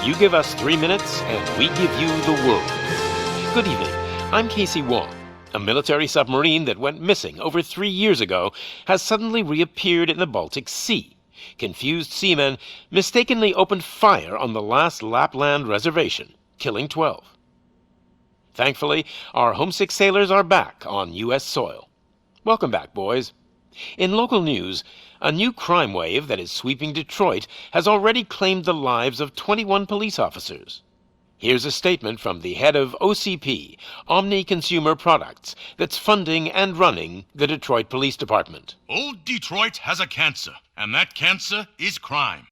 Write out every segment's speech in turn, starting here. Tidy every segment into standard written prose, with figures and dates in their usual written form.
You give us 3 minutes, and we give you the world. Good evening. I'm Casey Wong. A military submarine that went missing over 3 years ago has suddenly reappeared in the Baltic Sea. Confused seamen mistakenly opened fire on the last Lapland reservation, killing 12. Thankfully, our homesick sailors are back on U.S. soil. Welcome back, boys. In local news, a new crime wave that is sweeping Detroit has already claimed the lives of 21 police officers. Here's a statement from the head of OCP, Omni Consumer Products, that's funding and running the Detroit Police Department. Old Detroit has a cancer, and that cancer is crime.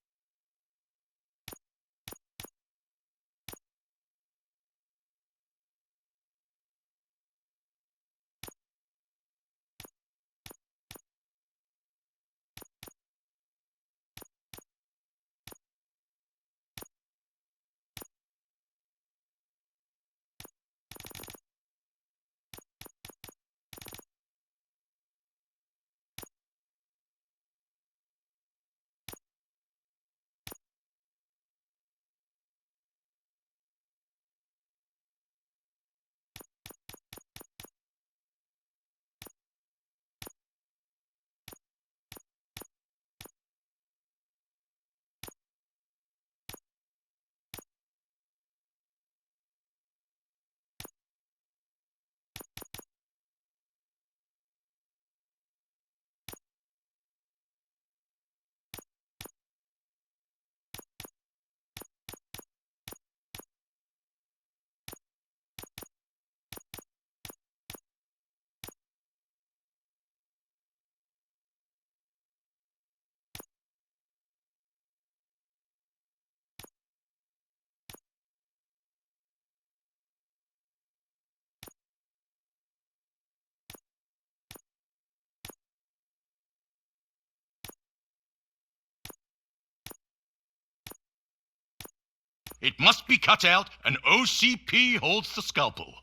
It must be cut out, and OCP holds the scalpel.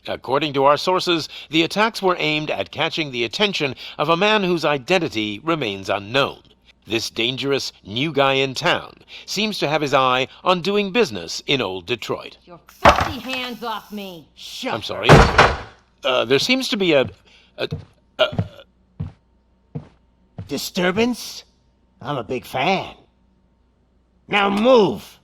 According to our sources, the attacks were aimed at catching the attention of a man whose identity remains unknown. This dangerous new guy in town seems to have his eye on doing business in old Detroit. Your filthy hands off me! Shut I'm sorry. There seems to be a Disturbance? I'm a big fan. Now move!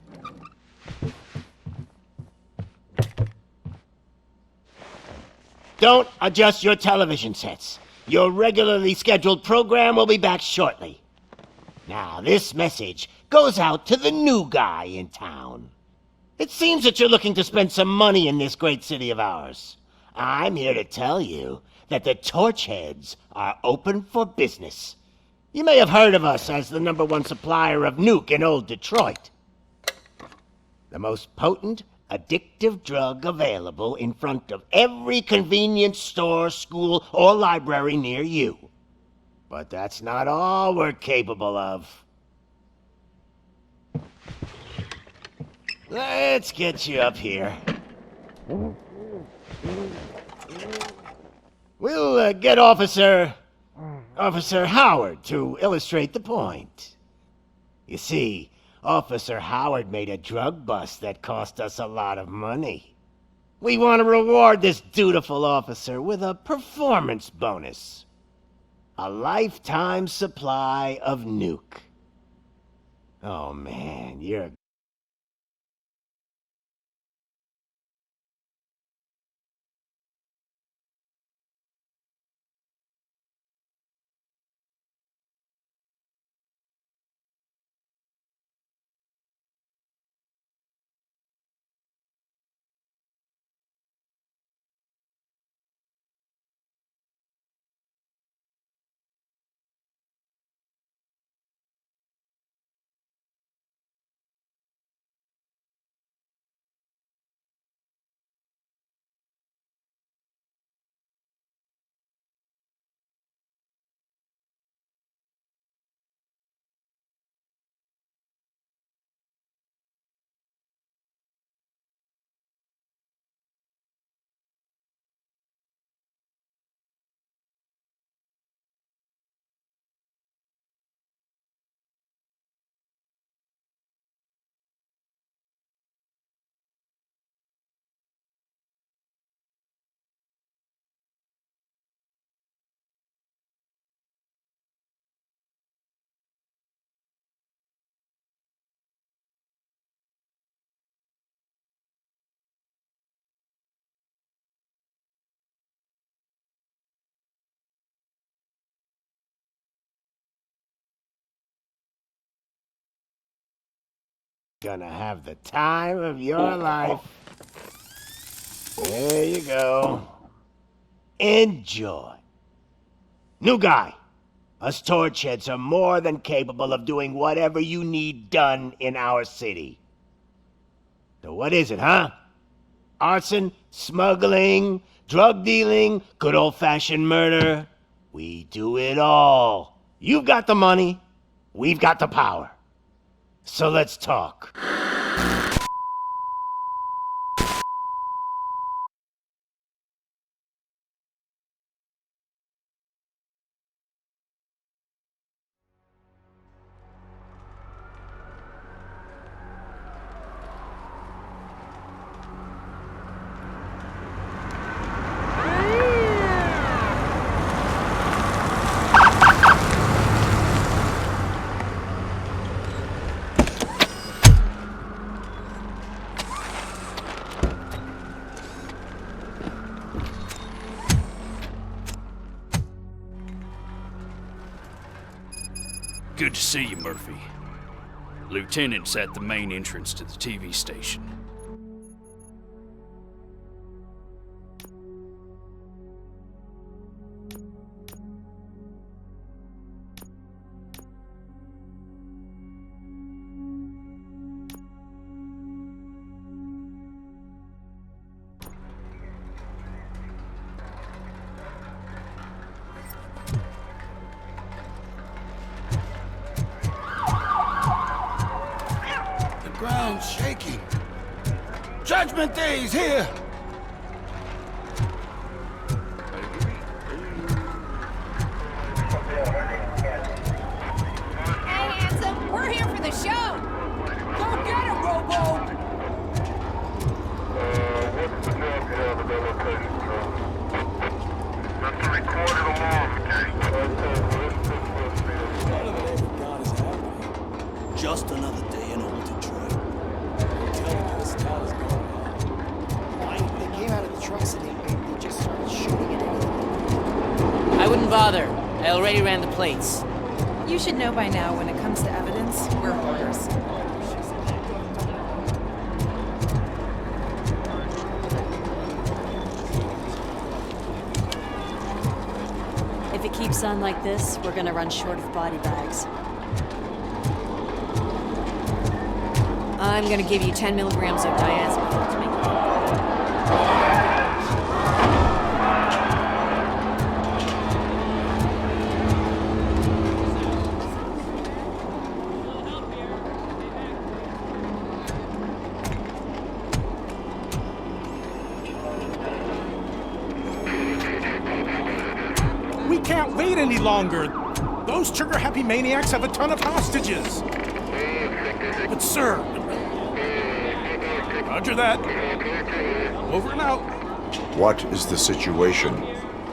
Don't adjust your television sets. Your regularly scheduled program will be back shortly. Now, this message goes out to the new guy in town. It seems that you're looking to spend some money in this great city of ours. I'm here to tell you that the Torchheads are open for business. You may have heard of us as the #1 supplier of nuke in old Detroit. The most potent, addictive drug available in front of every convenience store, school, or library near you. But that's not all we're capable of. Let's get you up here. We'll get Officer Howard to illustrate the point. You see, Officer Howard made a drug bust that cost us a lot of money. We want to reward this dutiful officer with a performance bonus. A lifetime supply of nuke. Oh man, you're Gonna have the time of your life. There you go. Enjoy. New guy. Us torch heads are more than capable of doing whatever you need done in our city. So what is it, huh? Arson, smuggling, drug dealing, good old-fashioned murder. We do it all. You've got the money, we've got the power. So let's talk. Good to see you, Murphy. Lieutenant's at the main entrance to the TV station. Ground's shaking. Judgment Day is here! Hey, handsome, we're here for the show. Go get him, Robo. What's the job you have at that location, bro? That's to record it along, None of it ever God is happening. Just another day in old Detroit. I'm telling you, this town is going on. They came out of the trucks and they just started shooting at anything. I wouldn't bother. I already ran the plates. You should know by now when it comes to evidence, we're hoarders. If it keeps on like this, we're gonna run short of body bags. I'm gonna give you 10 milligrams of diazepam to make it. We can't wait any longer. Those trigger-happy maniacs have a ton of hostages. But sir... Roger that. Over and out. What is the situation?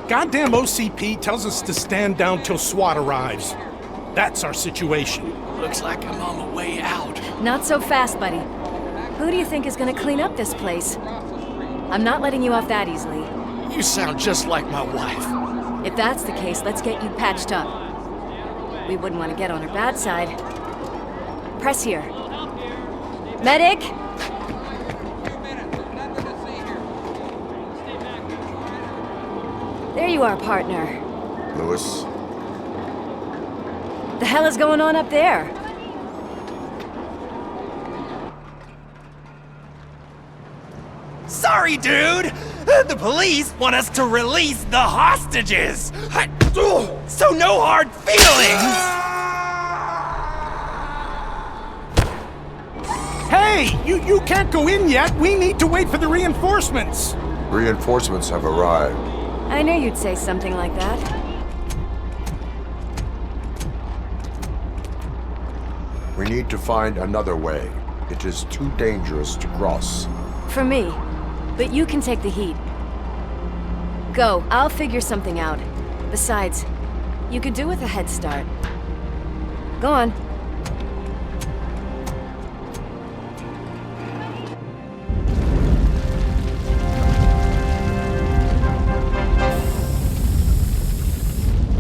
Goddamn OCP tells us to stand down till SWAT arrives. That's our situation. Looks like I'm on my way out. Not so fast, buddy. Who do you think is gonna clean up this place? I'm not letting you off that easily. You sound just like my wife. If that's the case, let's get you patched up. We wouldn't want to get on her bad side. Press here. Medic! There you are, partner. Lewis? The hell is going on up there? Sorry, dude! The police want us to release the hostages! So no hard feelings! Hey! You can't go in yet! We need to wait for the reinforcements! Reinforcements have arrived. I knew you'd say something like that. We need to find another way. It is too dangerous to cross. For me. But you can take the heat. Go, I'll figure something out. Besides, you could do with a head start. Go on.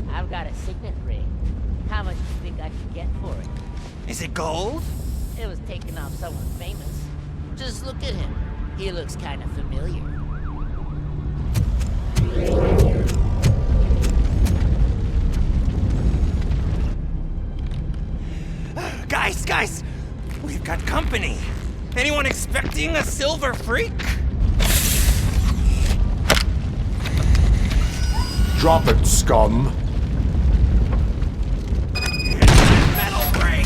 I've got a signet ring. How much do you think I could get for it? Is it gold? It was taken off someone famous. Just look at him. He looks kind of familiar. Guys! We've got company. Anyone expecting a silver freak? Drop it, scum. Metal break!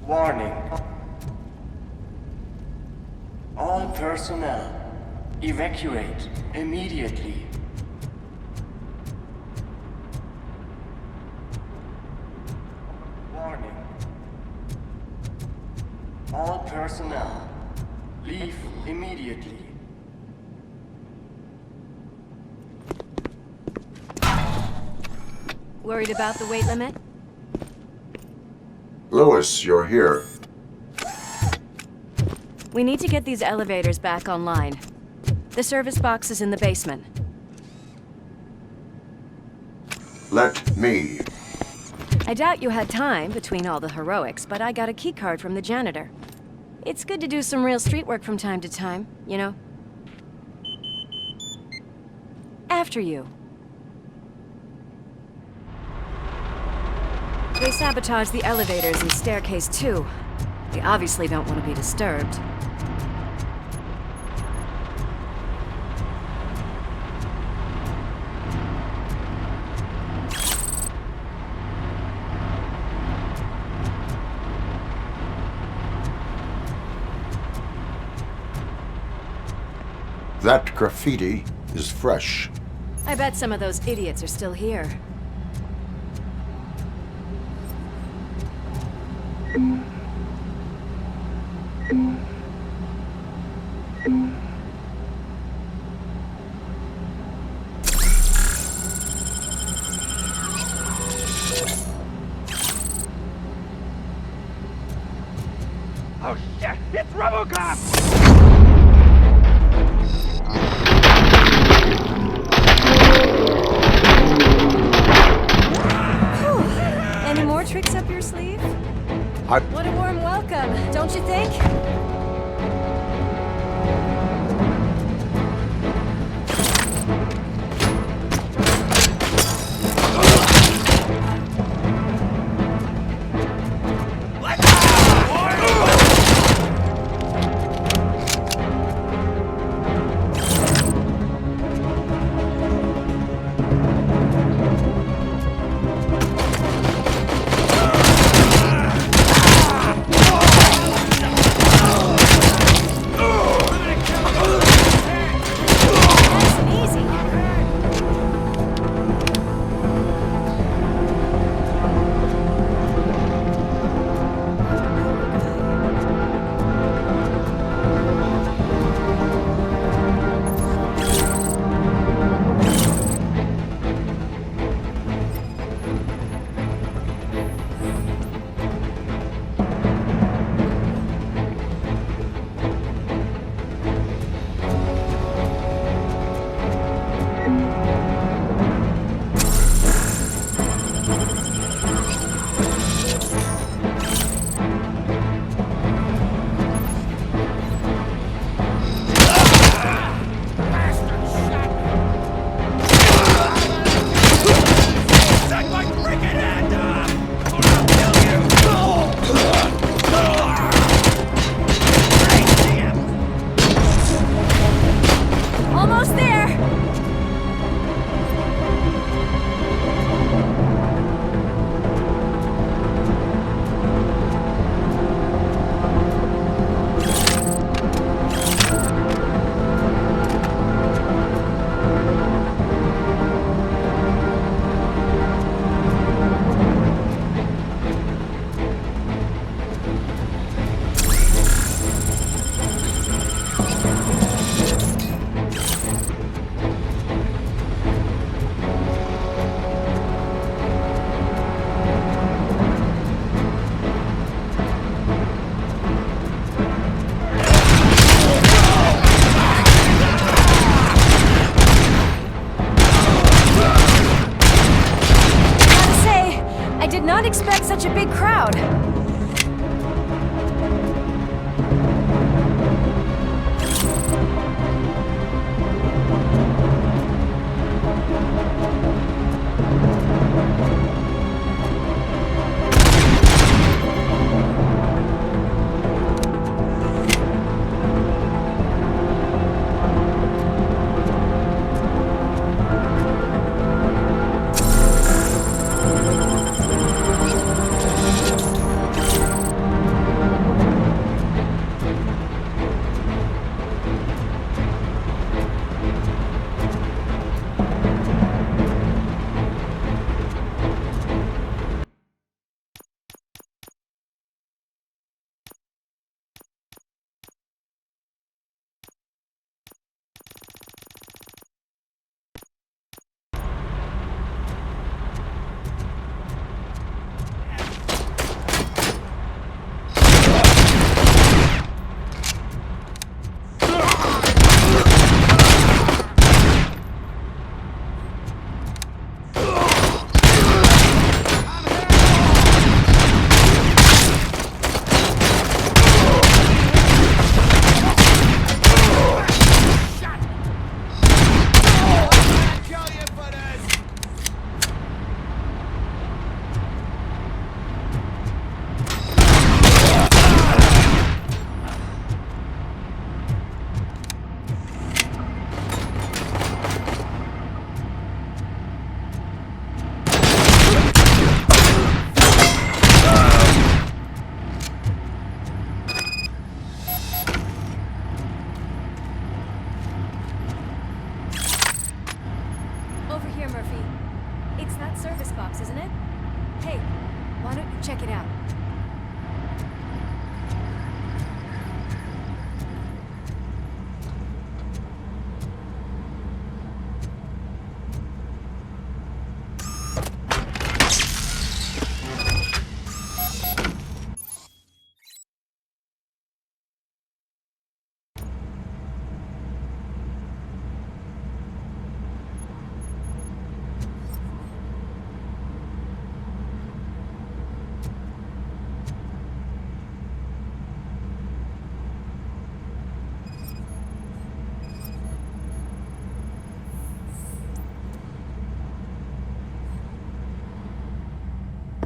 Warning. All personnel, evacuate immediately. Warning. All personnel, leave immediately. Worried about the weight limit? Lewis, you're here. We need to get these elevators back online. The service box is in the basement. Let me. I doubt you had time between all the heroics, but I got a keycard from the janitor. It's good to do some real street work from time to time, you know? After you. They sabotaged the elevators and staircase too. They obviously don't want to be disturbed. That graffiti is fresh. I bet some of those idiots are still here. Oh shit! It's RoboCop! Any more tricks up your sleeve? What a warm welcome, don't you think?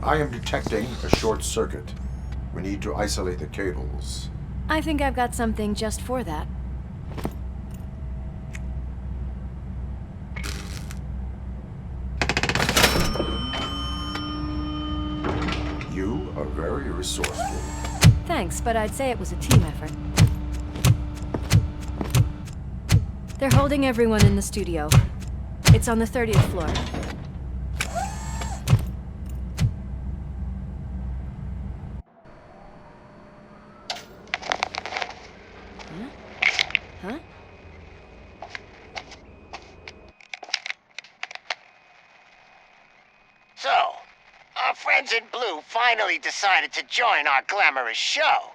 I am detecting a short circuit. We need to isolate the cables. I think I've got something just for that. You are very resourceful. Thanks, but I'd say it was a team effort. They're holding everyone in the studio. It's on the 30th floor. Huh? So, our friends in blue finally decided to join our glamorous show.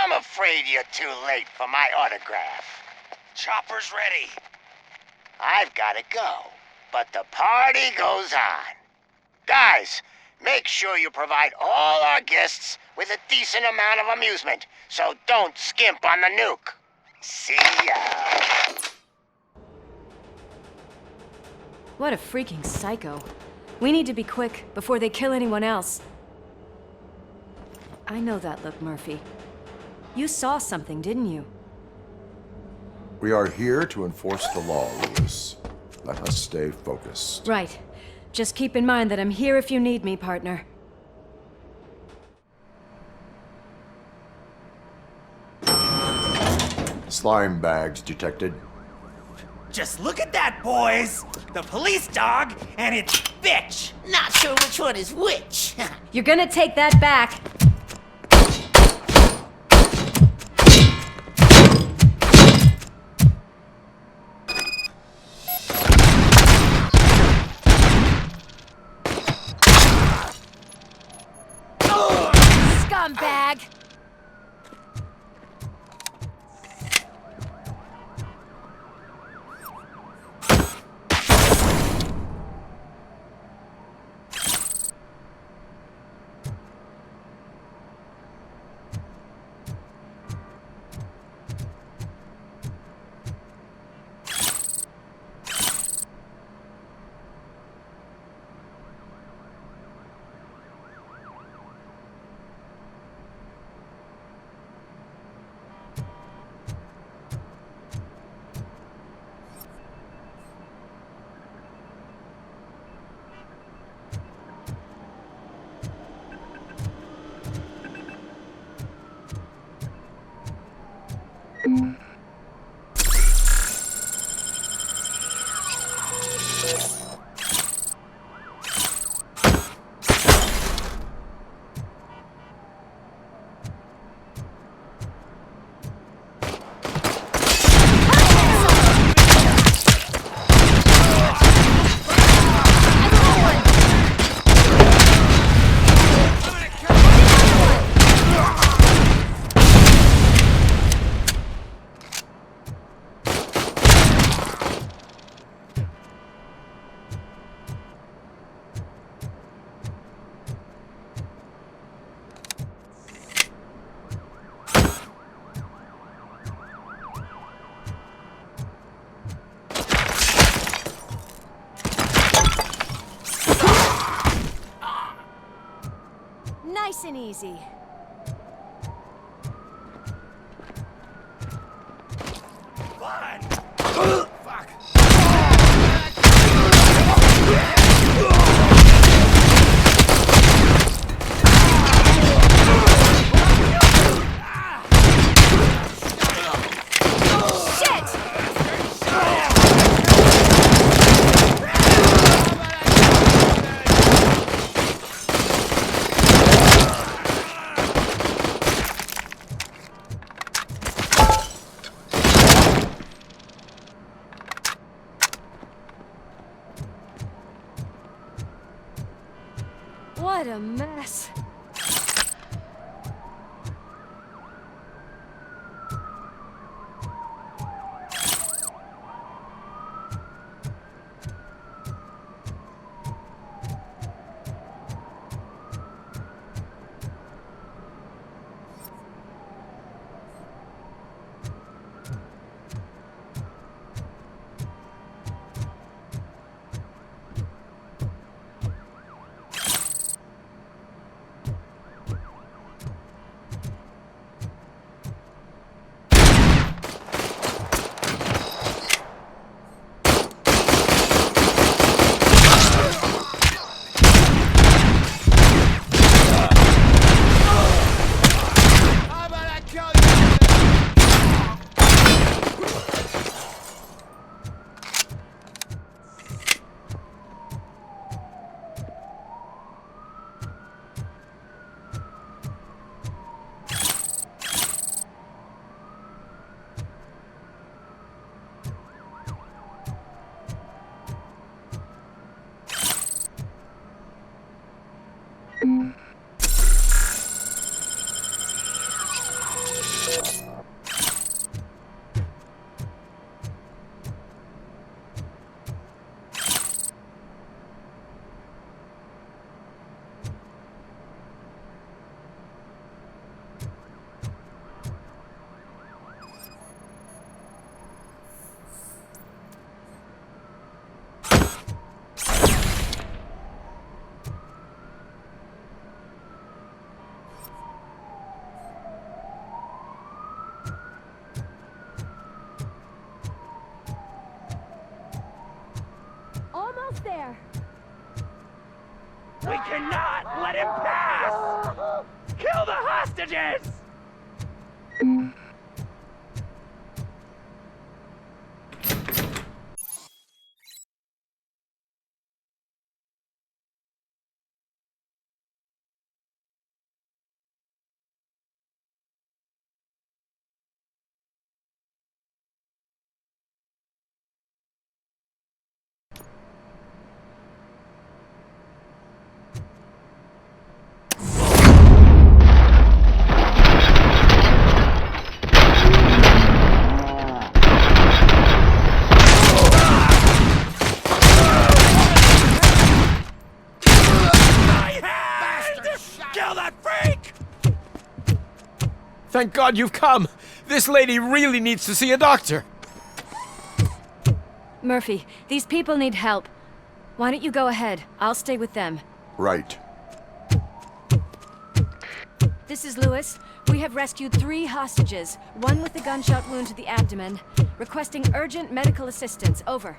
I'm afraid you're too late for my autograph. Chopper's ready. I've gotta go, but the party goes on. Guys, make sure you provide all our guests with a decent amount of amusement, so don't skimp on the nuke. See ya. What a freaking psycho. We need to be quick before they kill anyone else. I know that look, Murphy. You saw something, didn't you? We are here to enforce the law, Lewis. Let us stay focused. Right. Just keep in mind that I'm here if you need me, partner. Slime bags detected. Just look at that, boys! The police dog and its bitch! Not sure which one is which. You're gonna take that back. Scumbag! Nice and easy. Fuck! What a mess. cannot let him pass! Kill the hostages! Kill that freak! Thank God you've come! This lady really needs to see a doctor! Murphy, these people need help. Why don't you go ahead? I'll stay with them. Right. This is Lewis. We have rescued 3 hostages, one with a gunshot wound to the abdomen, requesting urgent medical assistance. Over.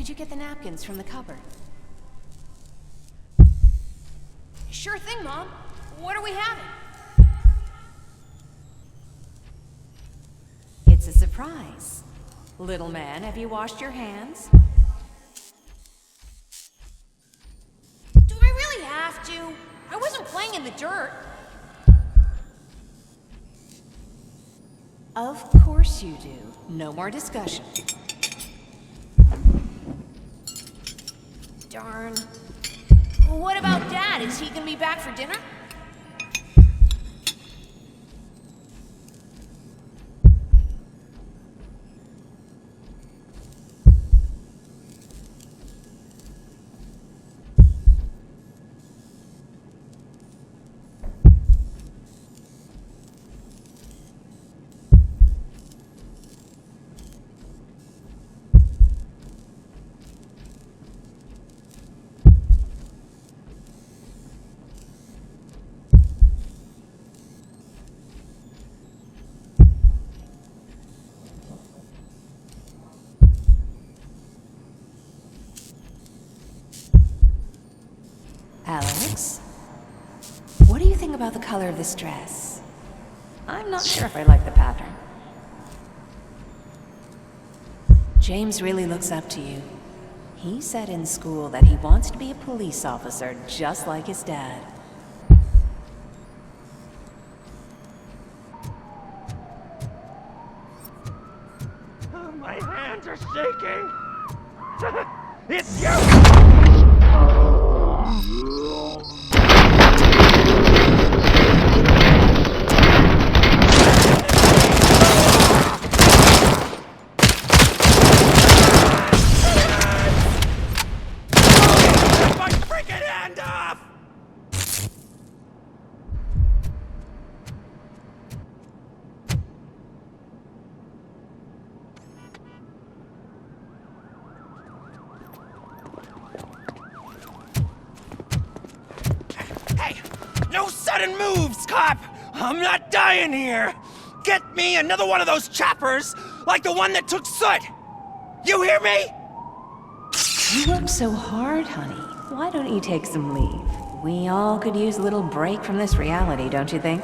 did you get the napkins from the cupboard? Sure thing, Mom. What are we having? It's a surprise. Little man, have you washed your hands? Do I really have to? I wasn't playing in the dirt. Of course you do. No more discussion. Darn. What about Dad? Is he gonna be back for dinner? Alex? What do you think about the color of this dress? I'm not sure if I like the pattern. James really looks up to you. He said in school that he wants to be a police officer just like his dad. My hands are shaking! It's you! My freaking hand off! Hey! No sudden moves, cop! I'm not dying here! Get me another one of those choppers, like the one that took Soot! You hear me? You work so hard, honey. Why don't you take some leave? We all could use a little break from this reality, don't you think?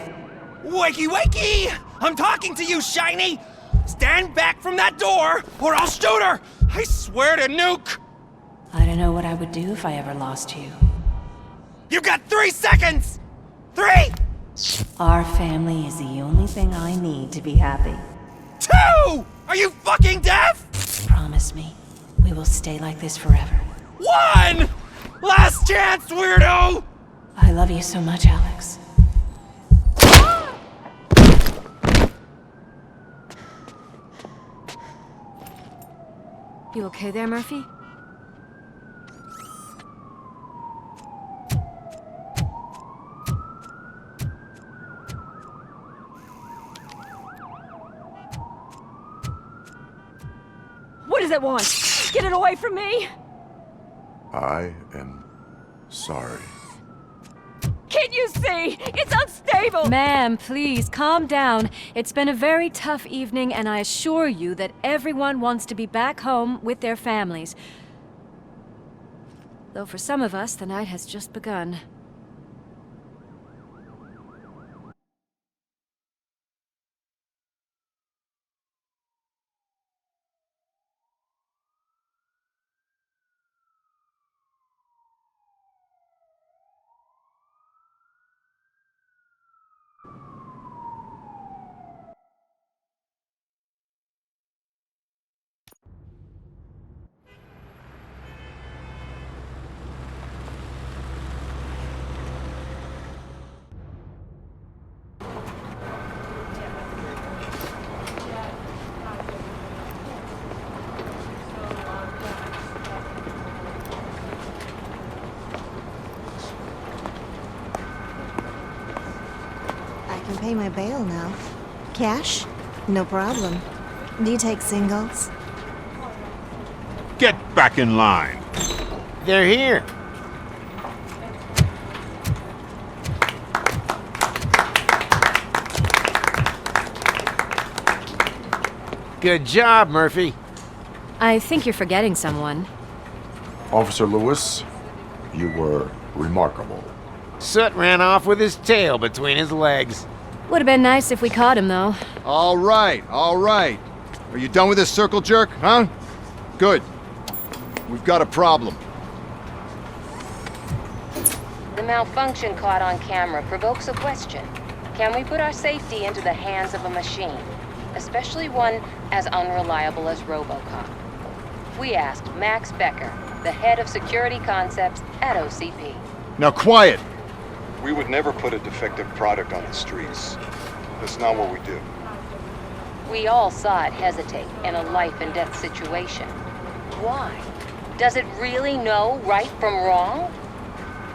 Wakey, wakey! I'm talking to you, Shiny! Stand back from that door, or I'll shoot her! I swear to nuke! I don't know what I would do if I ever lost you. You got 3 seconds! 3! Our family is the only thing I need to be happy. 2! Are you fucking deaf? Promise me, we will stay like this forever. 1! Last chance, weirdo! I love you so much, Alex. You okay there, Murphy? What does it want? Get it away from me! I am sorry. Can't you see? It's unstable! Ma'am, please, calm down. It's been a very tough evening, and I assure you that everyone wants to be back home with their families. Though for some of us, the night has just begun. Pay my bail now. Cash? No problem. Do you take singles? Get back in line. They're here. Good job, Murphy. I think you're forgetting someone. Officer Lewis, you were remarkable. Soot ran off with his tail between his legs. Would have been nice if we caught him, though. All right, all right. Are you done with this circle jerk, huh? Good. We've got a problem. The malfunction caught on camera provokes a question. Can we put our safety into the hands of a machine, especially one as unreliable as RoboCop? We asked Max Becker, the head of security concepts at OCP. Now quiet! We would never put a defective product on the streets. That's not what we do. We all saw it hesitate in a life and death situation. Why? Does it really know right from wrong?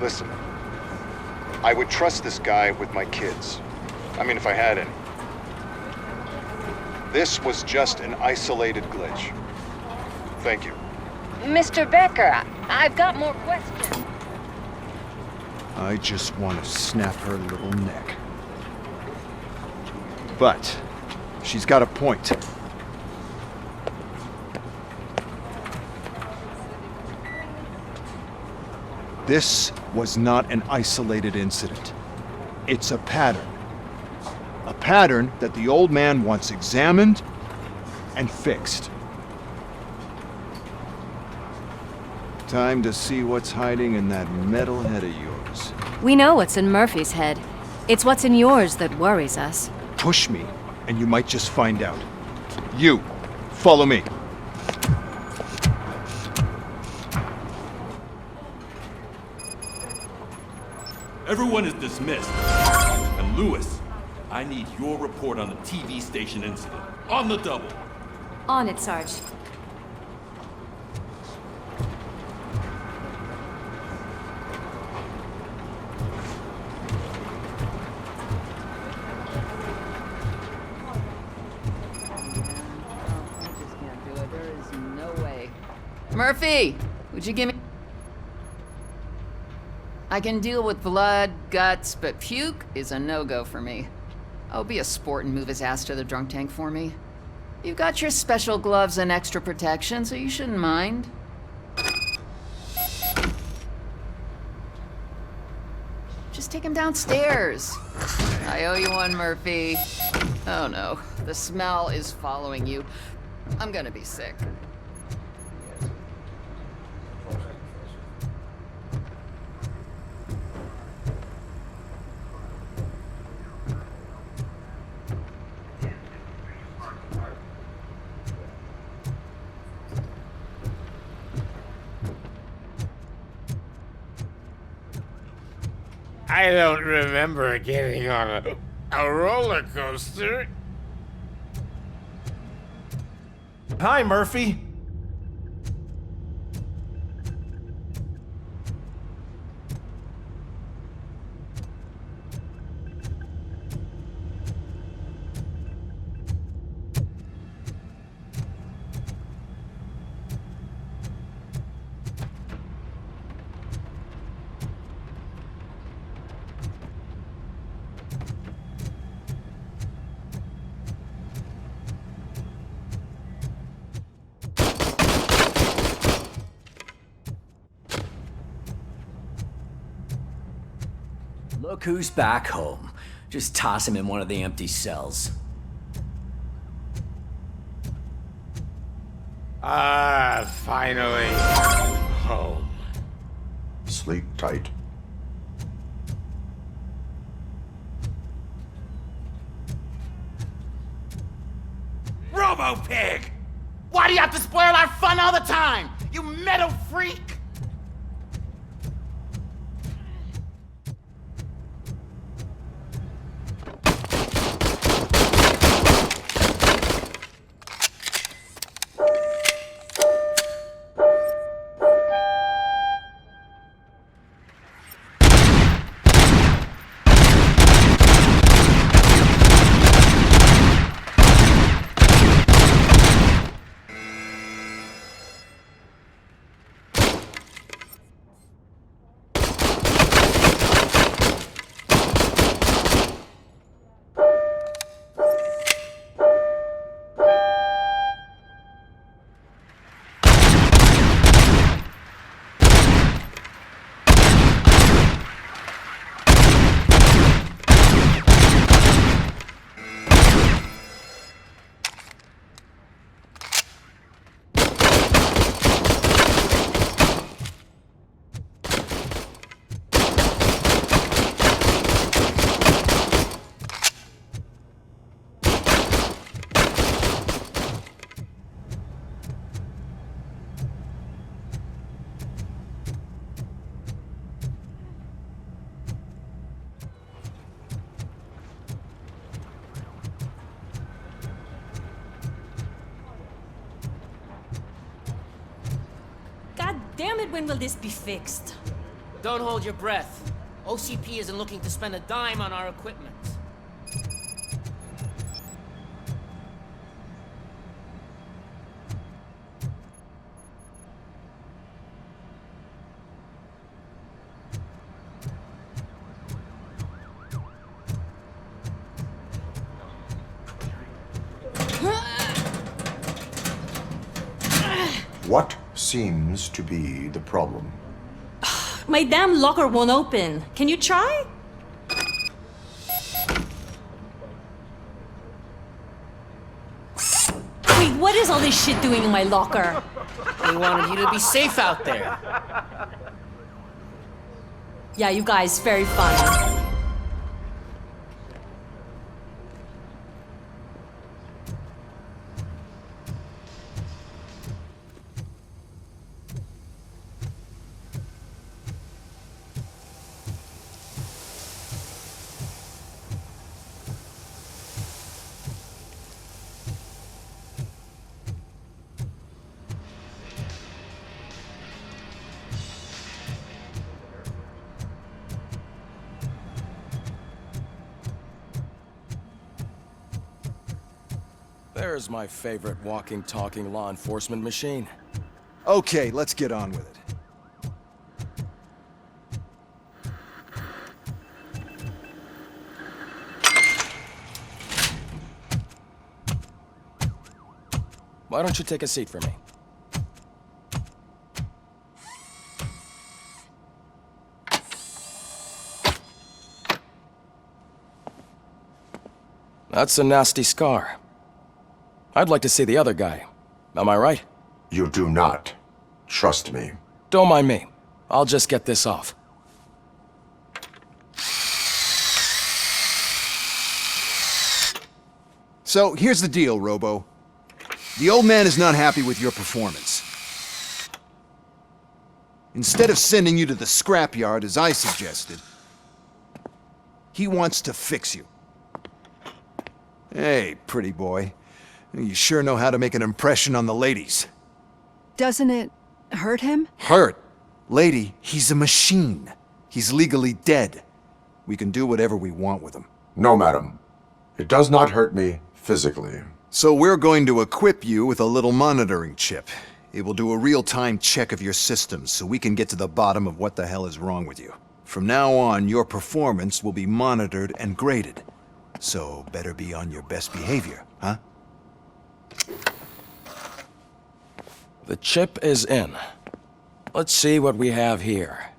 Listen, I would trust this guy with my kids. I mean, if I had any. This was just an isolated glitch. Thank you. Mr. Becker, I've got more questions. I just want to snap her little neck. But she's got a point. This was not an isolated incident. It's a pattern. A pattern that the old man wants examined and fixed. Time to see what's hiding in that metal head of yours. We know what's in Murphy's head. It's what's in yours that worries us. Push me, and you might just find out. You, follow me. Everyone is dismissed. And Lewis, I need your report on the TV station incident. On the double. On it, Sarge. Murphy, would you give me... I can deal with blood, guts, but puke is a no-go for me. Oh, be a sport and move his ass to the drunk tank for me. You've got your special gloves and extra protection, so you shouldn't mind. Just take him downstairs. I owe you one, Murphy. Oh no, the smell is following you. I'm gonna be sick. I don't remember getting on a roller coaster. Hi, Murphy. Look who's back home. Just toss him in one of the empty cells. Ah, finally. Home. Sleep tight. Robo-Pig! Why do you have to spoil our fun all the time? You metal freak! Damn it, when will this be fixed? Don't hold your breath. OCP isn't looking to spend a dime on our equipment. What seems to be the problem? My damn locker won't open. Can you try? Wait, what is all this shit doing in my locker? They wanted you to be safe out there. Yeah, you guys, very funny. There's my favorite walking, talking law enforcement machine. Okay, let's get on with it. Why don't you take a seat for me? That's a nasty scar. I'd like to see the other guy. Am I right? You do not. Trust me. Don't mind me. I'll just get this off. So, here's the deal, Robo. The old man is not happy with your performance. Instead of sending you to the scrapyard, as I suggested, he wants to fix you. Hey, pretty boy. You sure know how to make an impression on the ladies. Doesn't it hurt him? Hurt? Lady, he's a machine. He's legally dead. We can do whatever we want with him. No, madam. It does not hurt me physically. So we're going to equip you with a little monitoring chip. It will do a real-time check of your systems so we can get to the bottom of what the hell is wrong with you. From now on, your performance will be monitored and graded. So better be on your best behavior, huh? The chip is in. Let's see what we have here.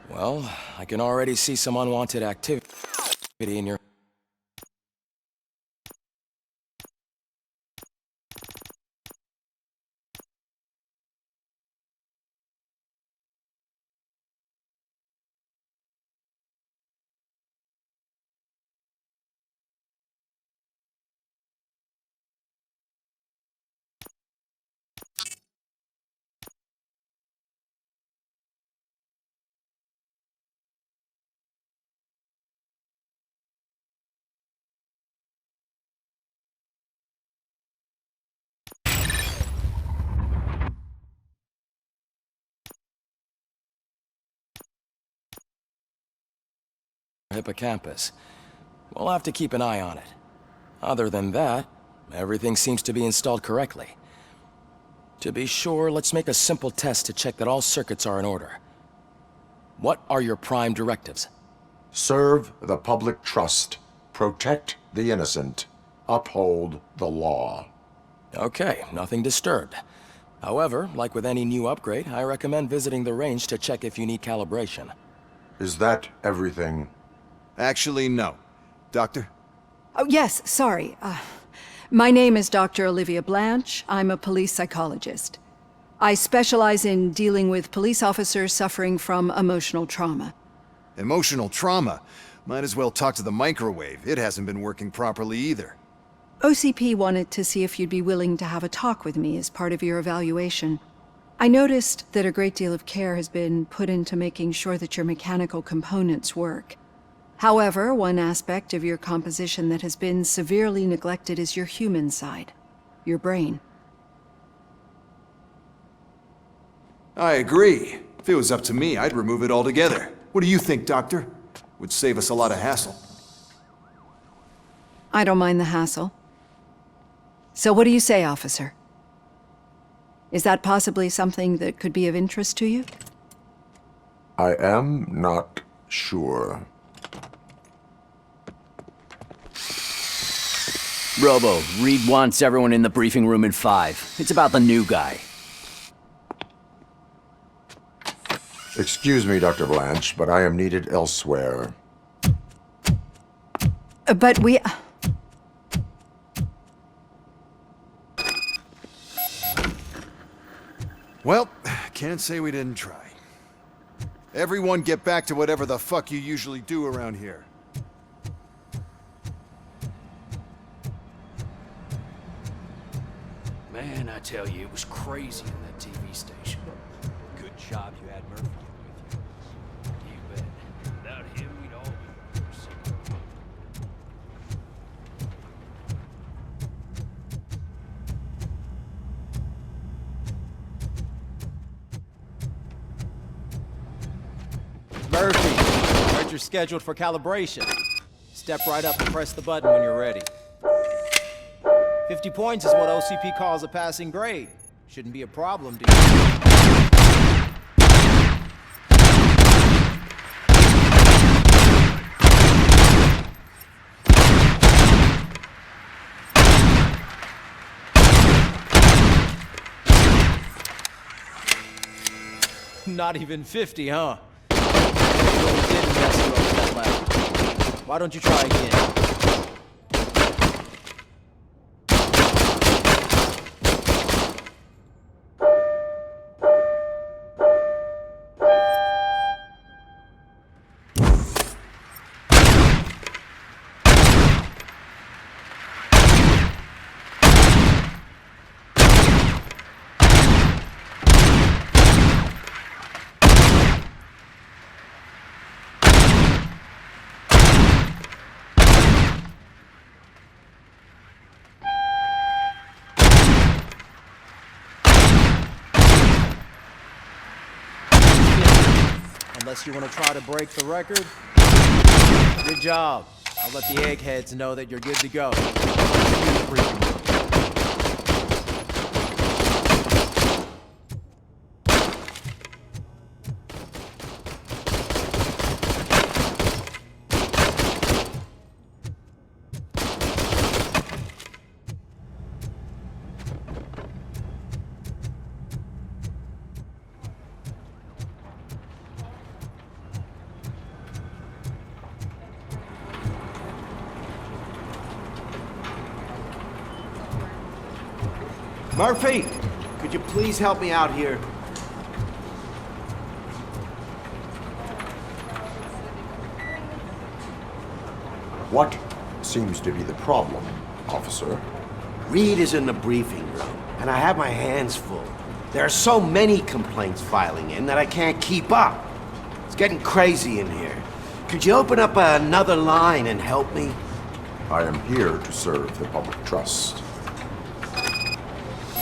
Well, I can already see some unwanted activity in your... hippocampus. We'll have to keep an eye on it. Other than that, everything seems to be installed correctly. To be sure, let's make a simple test to check that all circuits are in order. What are your prime directives? Serve the public trust. Protect the innocent. Uphold the law. Okay, nothing disturbed. However, like with any new upgrade, I recommend visiting the range to check if you need calibration. Is that everything? Actually, no. Doctor? Oh, yes, sorry. My name is Dr. Olivia Blanche. I'm a police psychologist. I specialize in dealing with police officers suffering from emotional trauma. Emotional trauma? Might as well talk to the microwave. It hasn't been working properly either. OCP wanted to see if you'd be willing to have a talk with me as part of your evaluation. I noticed that a great deal of care has been put into making sure that your mechanical components work. However, one aspect of your composition that has been severely neglected is your human side, your brain. I agree. If it was up to me, I'd remove it altogether. What do you think, Doctor? Would save us a lot of hassle. I don't mind the hassle. So what do you say, officer? Is that possibly something that could be of interest to you? I am not sure. Robo, Reed wants everyone in the briefing room in 5. It's about the new guy. Excuse me, Dr. Blanche, but I am needed elsewhere. But we... Well, can't say we didn't try. Everyone get back to whatever the fuck you usually do around here. Man, I tell you, it was crazy in that TV station. Good job you had Murphy with you. You bet. Without him, we'd all be worse. Murphy, heard you're scheduled for calibration. Step right up and press the button when you're ready. 50 points is what OCP calls a passing grade. Shouldn't be a problem, do you? Not even 50, huh? Really didn't mess you up with that left. Why don't you try again? Unless you want to try to break the record. Good job. I'll let the eggheads know that you're good to go. Murphy, could you please help me out here? What seems to be the problem, officer? Reed is in the briefing room, and I have my hands full. There are so many complaints filing in that I can't keep up. It's getting crazy in here. Could you open up another line and help me? I am here to serve the public trust.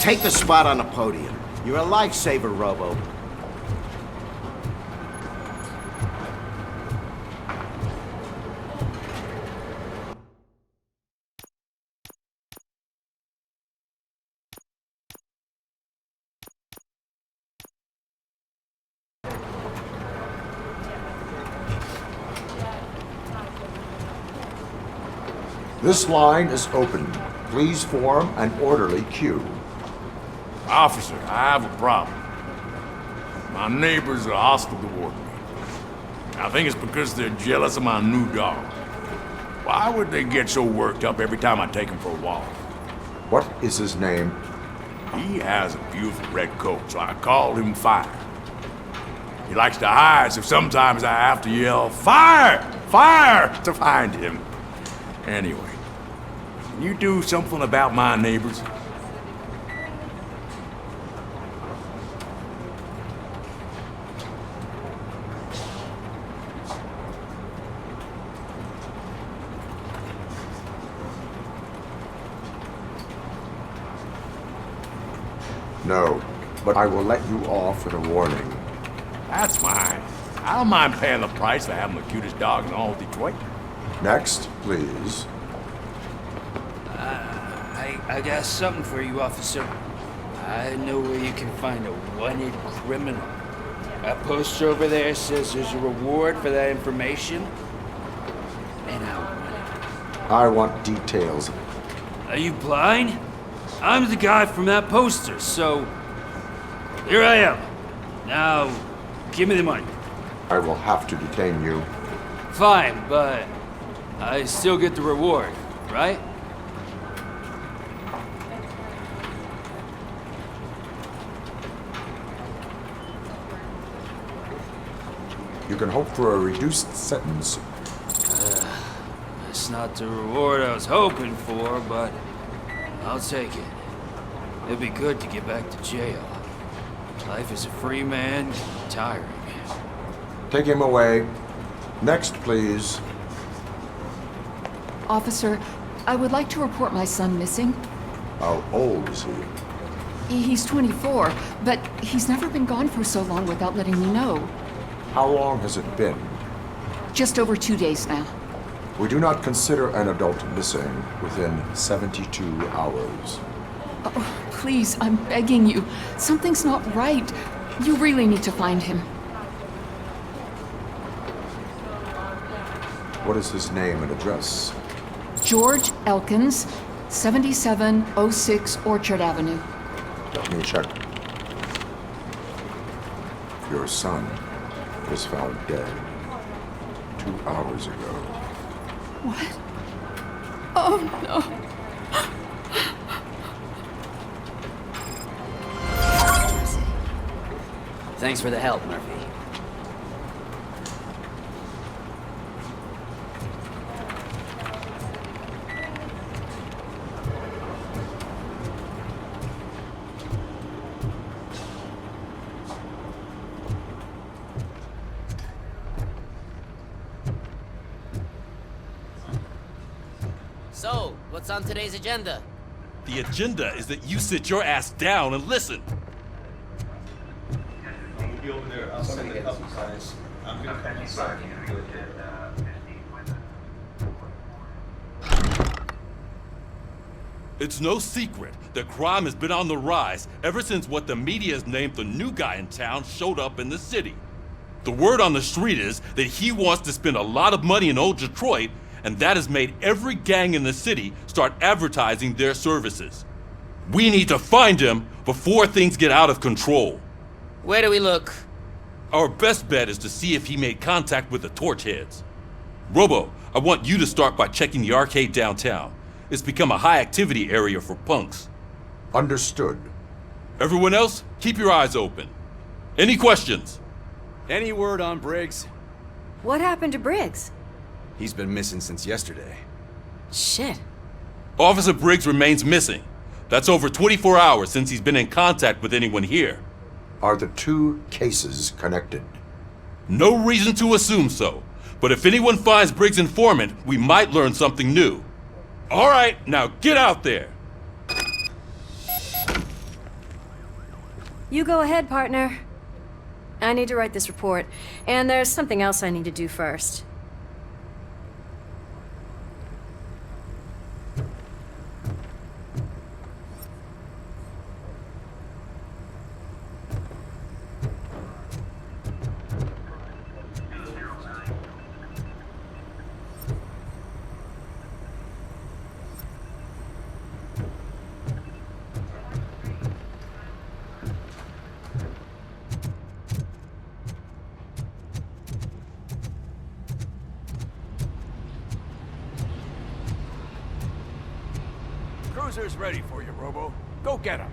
Take the spot on the podium. You're a lifesaver, Robo. This line is open. Please form an orderly queue. Officer, I have a problem. My neighbors are hostile toward me. I think it's because they're jealous of my new dog. Why would they get so worked up every time I take him for a walk? What is his name? He has a beautiful red coat, so I call him Fire. He likes to hide, so sometimes I have to yell, "Fire! Fire!" to find him. Anyway, can you do something about my neighbors? No, but I will let you off with a warning. That's fine. I don't mind paying the price for having the cutest dog in all of Detroit. Next, please. I got something for you, officer. I know where you can find a wanted criminal. That poster over there says there's a reward for that information. And I want it. I want details. Are you blind? I'm the guy from that poster, so here I am. Now, give me the money. I will have to detain you. Fine, but I still get the reward, right? You can hope for a reduced sentence. That's not the reward I was hoping for, but I'll take it. It'd be good to get back to jail. Life as a free man can be tiring. Take him away. Next, please. Officer, I would like to report my son missing. How old is he? He's 24, but he's never been gone for so long without letting me know. How long has it been? Just over 2 days now. We do not consider an adult missing within 72 hours. Oh, please, I'm begging you. Something's not right. You really need to find him. What is his name and address? George Elkins, 7706 Orchard Avenue. Let me check. Your son was found dead 2 hours ago. What? Oh, no. Thanks for the help, Murphy. So, what's on today's agenda? The agenda is that you sit your ass down and listen. We'll be over there. I'll send a couple guys. I'm gonna come inside and do it there. It's no secret that crime has been on the rise ever since what the media has named the new guy in town showed up in the city. The word on the street is that he wants to spend a lot of money in old Detroit, and that has made every gang in the city start advertising their services. We need to find him before things get out of control. Where do we look? Our best bet is to see if he made contact with the Torchheads. Robo, I want you to start by checking the arcade downtown. It's become a high-activity area for punks. Understood. Everyone else, keep your eyes open. Any questions? Any word on Briggs? What happened to Briggs? He's been missing since yesterday. Shit. Officer Briggs remains missing. That's over 24 hours since he's been in contact with anyone here. Are the two cases connected? No reason to assume so. But if anyone finds Briggs' informant, we might learn something new. All right, now get out there. You go ahead, partner. I need to write this report, and there's something else I need to do first. Cruiser's ready for you, Robo. Go get him.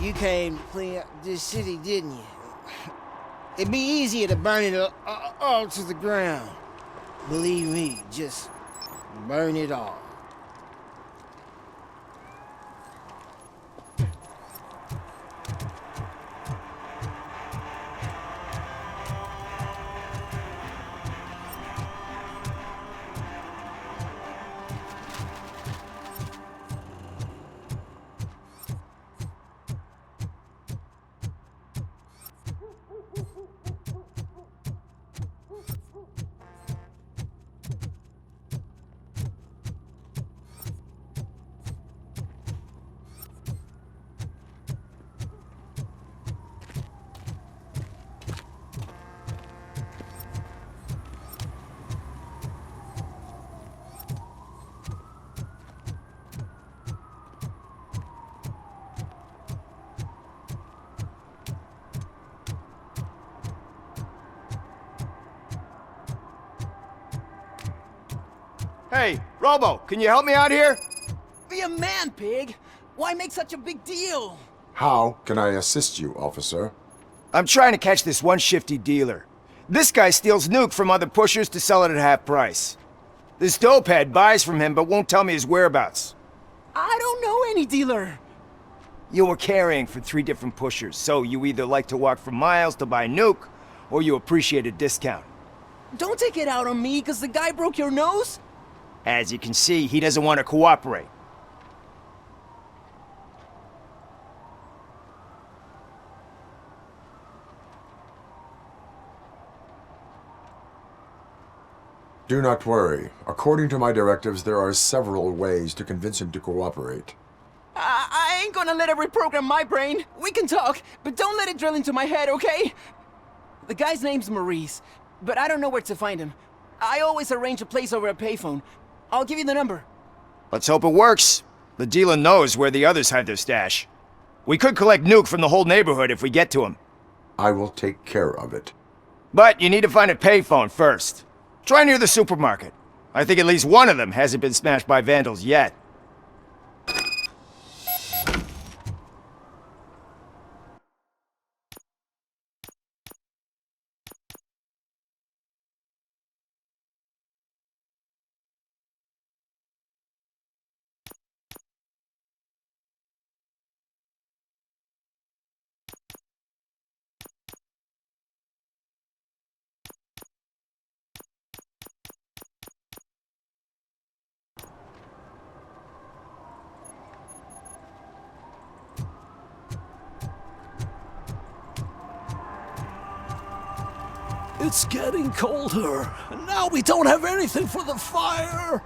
You came to clean up this city, didn't you? It'd be easier to burn it all to the ground. Believe me, just burn it all. Hey, Robo, can you help me out here? Be a man, pig! Why make such a big deal? How can I assist you, officer? I'm trying to catch this one shifty dealer. This guy steals nuke from other pushers to sell it at half price. This dopehead buys from him but won't tell me his whereabouts. I don't know any dealer. You were carrying for 3 different pushers, so you either like to walk for miles to buy nuke, or you appreciate a discount. Don't take it out on me, because the guy broke your nose? As you can see, he doesn't want to cooperate. Do not worry. According to my directives, there are several ways to convince him to cooperate. I ain't gonna let it reprogram my brain. We can talk, but don't let it drill into my head, okay? The guy's name's Maurice, but I don't know where to find him. I always arrange a place over a payphone. I'll give you the number. Let's hope it works. The dealer knows where the others hide their stash. We could collect nuke from the whole neighborhood if we get to him. I will take care of it. But you need to find a payphone first. Try near the supermarket. I think at least one of them hasn't been smashed by vandals yet. It's getting colder, and now we don't have anything for the fire.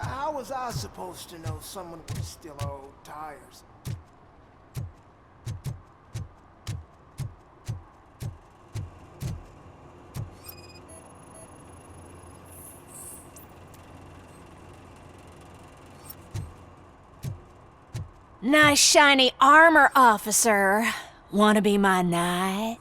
How was I supposed to know someone was still old tires? Nice shiny armor, officer. Wanna be my knight?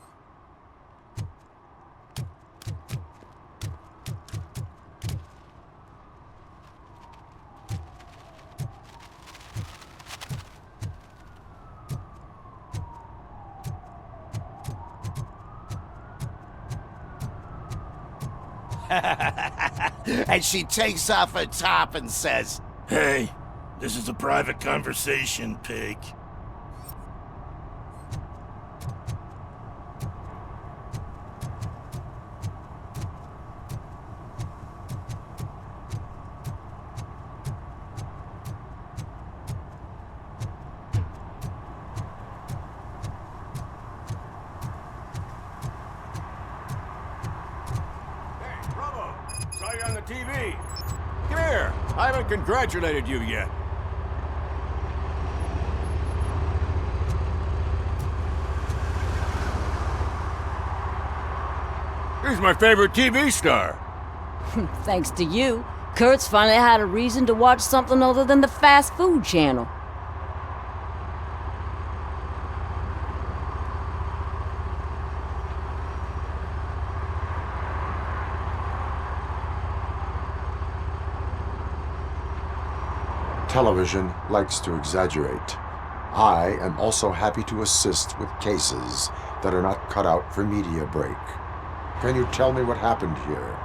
And she takes off her top and says, Hey, this is a private conversation, pig. Saw you on the TV. Come here. I haven't congratulated you yet. He's my favorite TV star. Thanks to you, Kurt's finally had a reason to watch something other than the fast food channel. Television likes to exaggerate. I am also happy to assist with cases that are not cut out for media break. Can you tell me what happened here?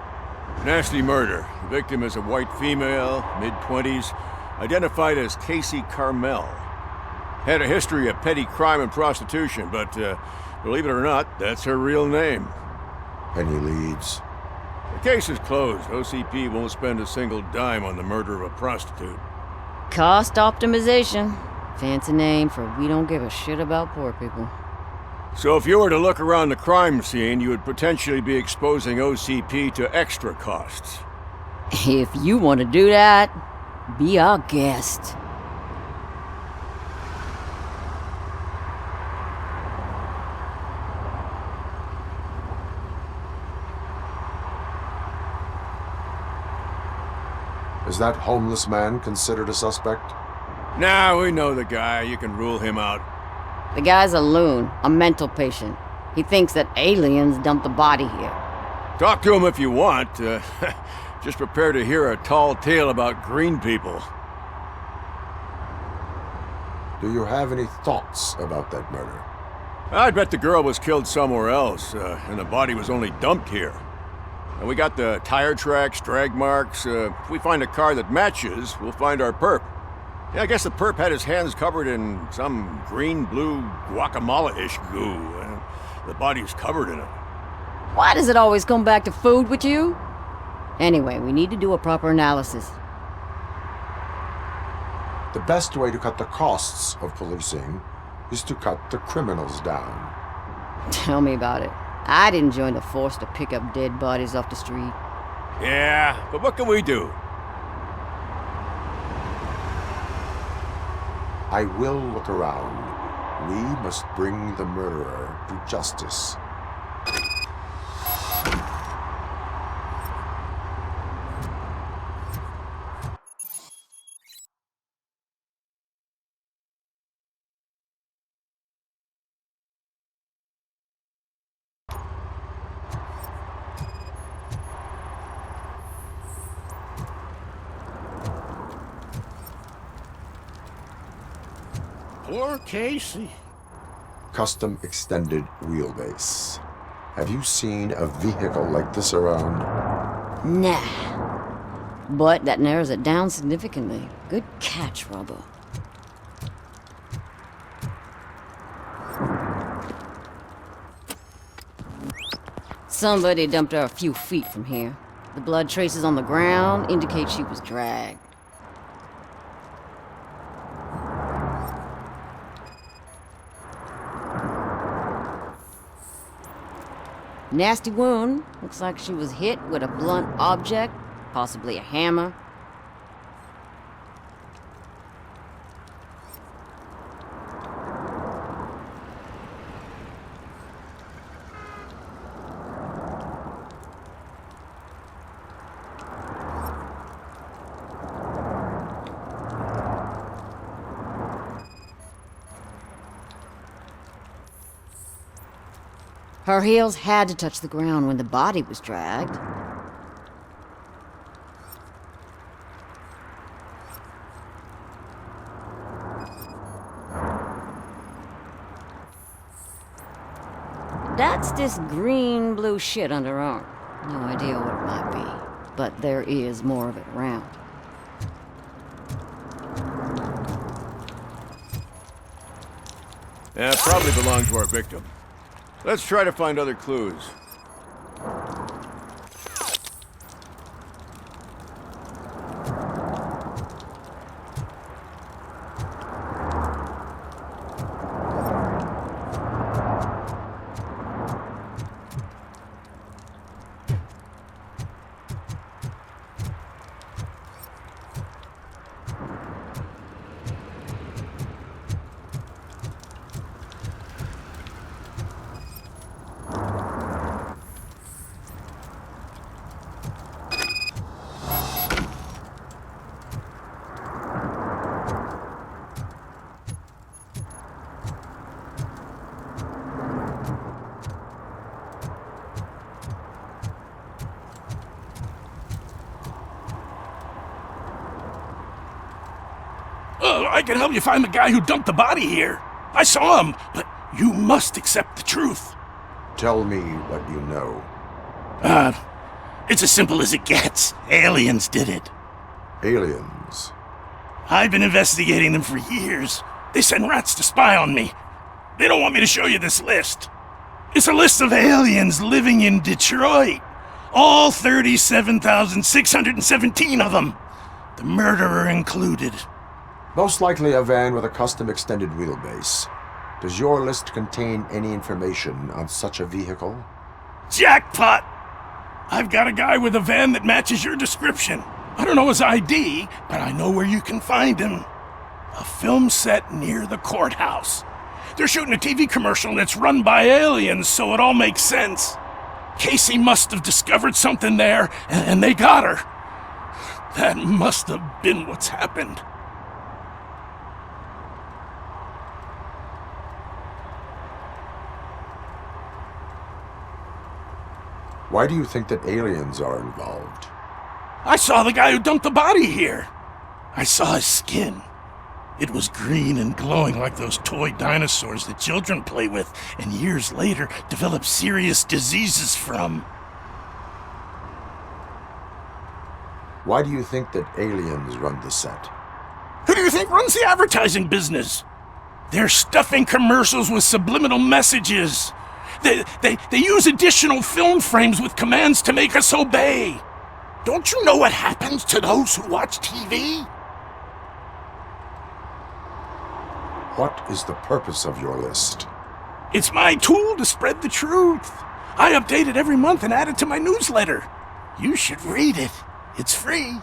Nasty murder. The victim is a white female, mid-20s, identified as Casey Carmel. Had a history of petty crime and prostitution, but believe it or not, that's her real name. Any leads? The case is closed. OCP won't spend a single dime on the murder of a prostitute. Cost optimization. Fancy name for we don't give a shit about poor people. So if you were to look around the crime scene, you would potentially be exposing OCP to extra costs. If you want to do that, be our guest. Is that homeless man considered a suspect? Nah, we know the guy. You can rule him out. The guy's a loon, a mental patient. He thinks that aliens dumped the body here. Talk to him if you want. Just prepare to hear a tall tale about green people. Do you have any thoughts about that murder? I'd bet the girl was killed somewhere else, and the body was only dumped here. And we got the tire tracks, drag marks. If we find a car that matches, we'll find our perp. Yeah, I guess the perp had his hands covered in some green-blue guacamole-ish goo. The body's covered in it. Why does it always come back to food with you? Anyway, we need to do a proper analysis. The best way to cut the costs of policing is to cut the criminals down. Tell me about it. I didn't join the force to pick up dead bodies off the street. Yeah, but what can we do? I will look around. We must bring the murderer to justice. Poor Casey. Custom extended wheelbase. Have you seen a vehicle like this around? Nah. But that narrows it down significantly. Good catch, Robo. Somebody dumped her a few feet from here. The blood traces on the ground indicate she was dragged. Nasty wound. Looks like she was hit with a blunt object, possibly a hammer. Her heels had to touch the ground when the body was dragged. That's this green-blue shit under her arm. No idea what it might be, but there is more of it around. Yeah, probably belonged to our victim. Let's try to find other clues. I can help you find the guy who dumped the body here. I saw him, but you must accept the truth. Tell me what you know. It's as simple as it gets. Aliens did it. Aliens? I've been investigating them for years. They send rats to spy on me. They don't want me to show you this list. It's a list of aliens living in Detroit. All 37,617 of them. The murderer included. Most likely a van with a custom extended wheelbase. Does your list contain any information on such a vehicle? Jackpot! I've got a guy with a van that matches your description. I don't know his ID, but I know where you can find him. A film set near the courthouse. They're shooting a TV commercial that's run by aliens, so it all makes sense. Casey must have discovered something there, and they got her. That must have been what's happened. Why do you think that aliens are involved? I saw the guy who dumped the body here. I saw his skin. It was green and glowing like those toy dinosaurs that children play with and years later develop serious diseases from. Why do you think that aliens run the set? Who do you think runs the advertising business? They're stuffing commercials with subliminal messages. They use additional film frames with commands to make us obey. Don't you know what happens to those who watch TV? What is the purpose of your list? It's my tool to spread the truth. I update it every month and add it to my newsletter. You should read it. It's free.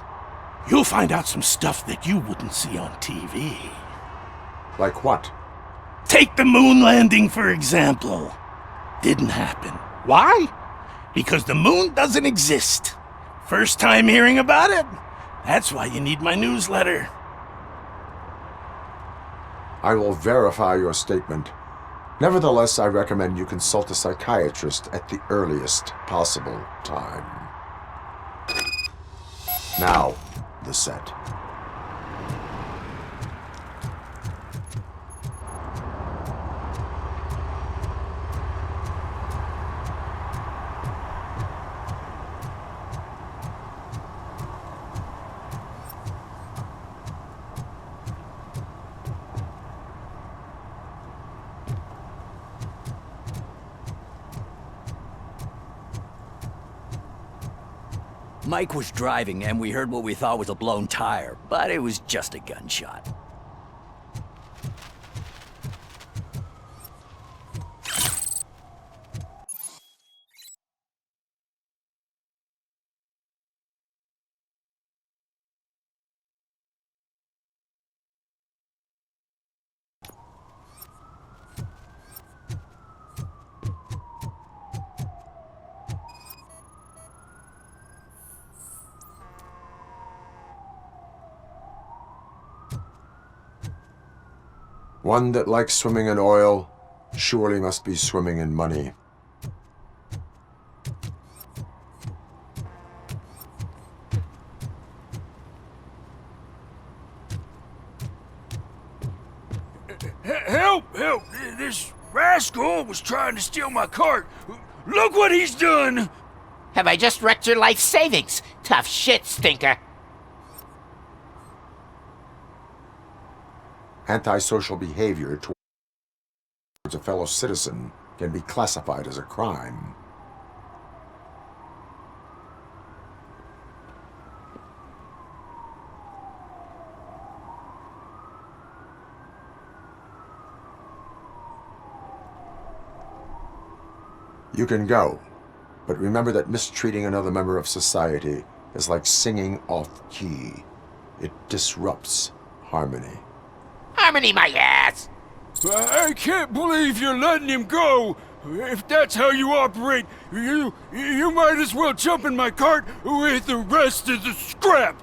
You'll find out some stuff that you wouldn't see on TV. Like what? Take the moon landing, for example. Didn't happen. Why? Because the moon doesn't exist. First time hearing about it? That's why you need my newsletter. I will verify your statement. Nevertheless, I recommend you consult a psychiatrist at the earliest possible time. Now, the set. Mike was driving and we heard what we thought was a blown tire, but it was just a gunshot. One that likes swimming in oil surely must be swimming in money. Help! Help! This rascal was trying to steal my cart. Look what he's done! Have I just wrecked your life savings? Tough shit, stinker. Antisocial behavior towards a fellow citizen can be classified as a crime. You can go, but remember that mistreating another member of society is like singing off key. It disrupts harmony. Harmony my ass! I can't believe you're letting him go! If that's how you operate, you might as well jump in my cart with the rest of the scrap!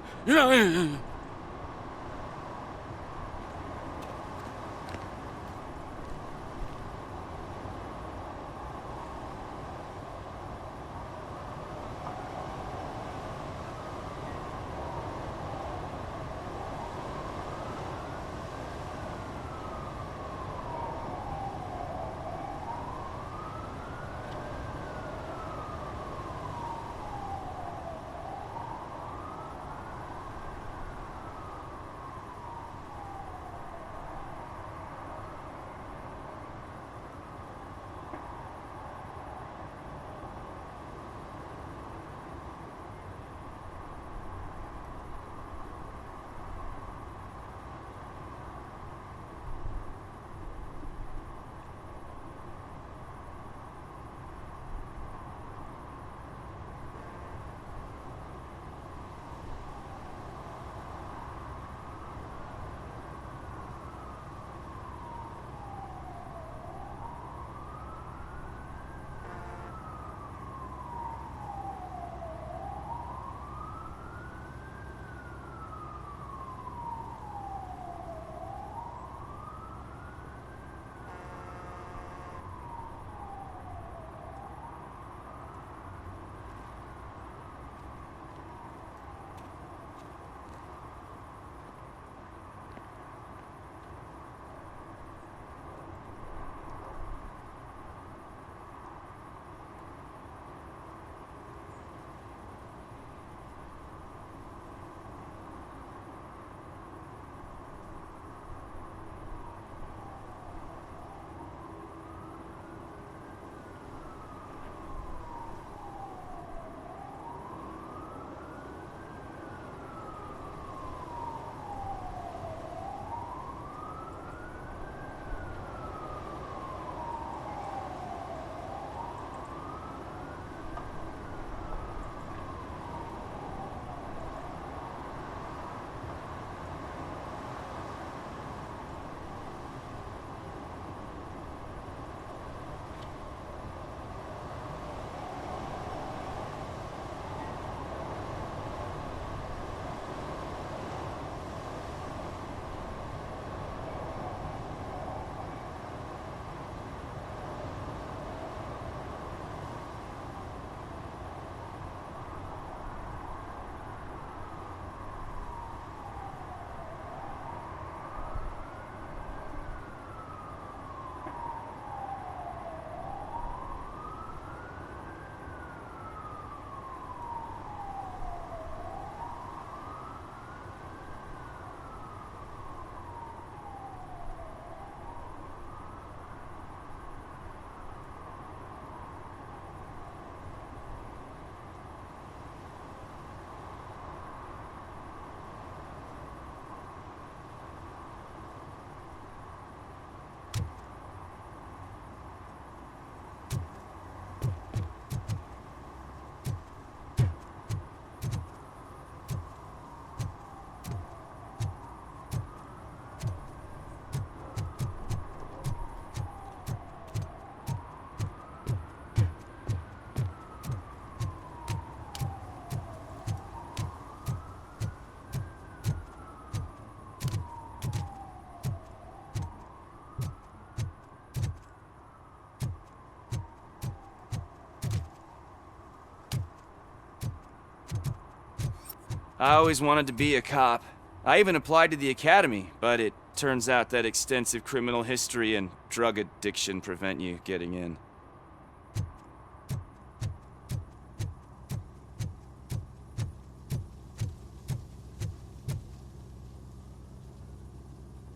I always wanted to be a cop. I even applied to the academy, but it turns out that extensive criminal history and drug addiction prevent you getting in.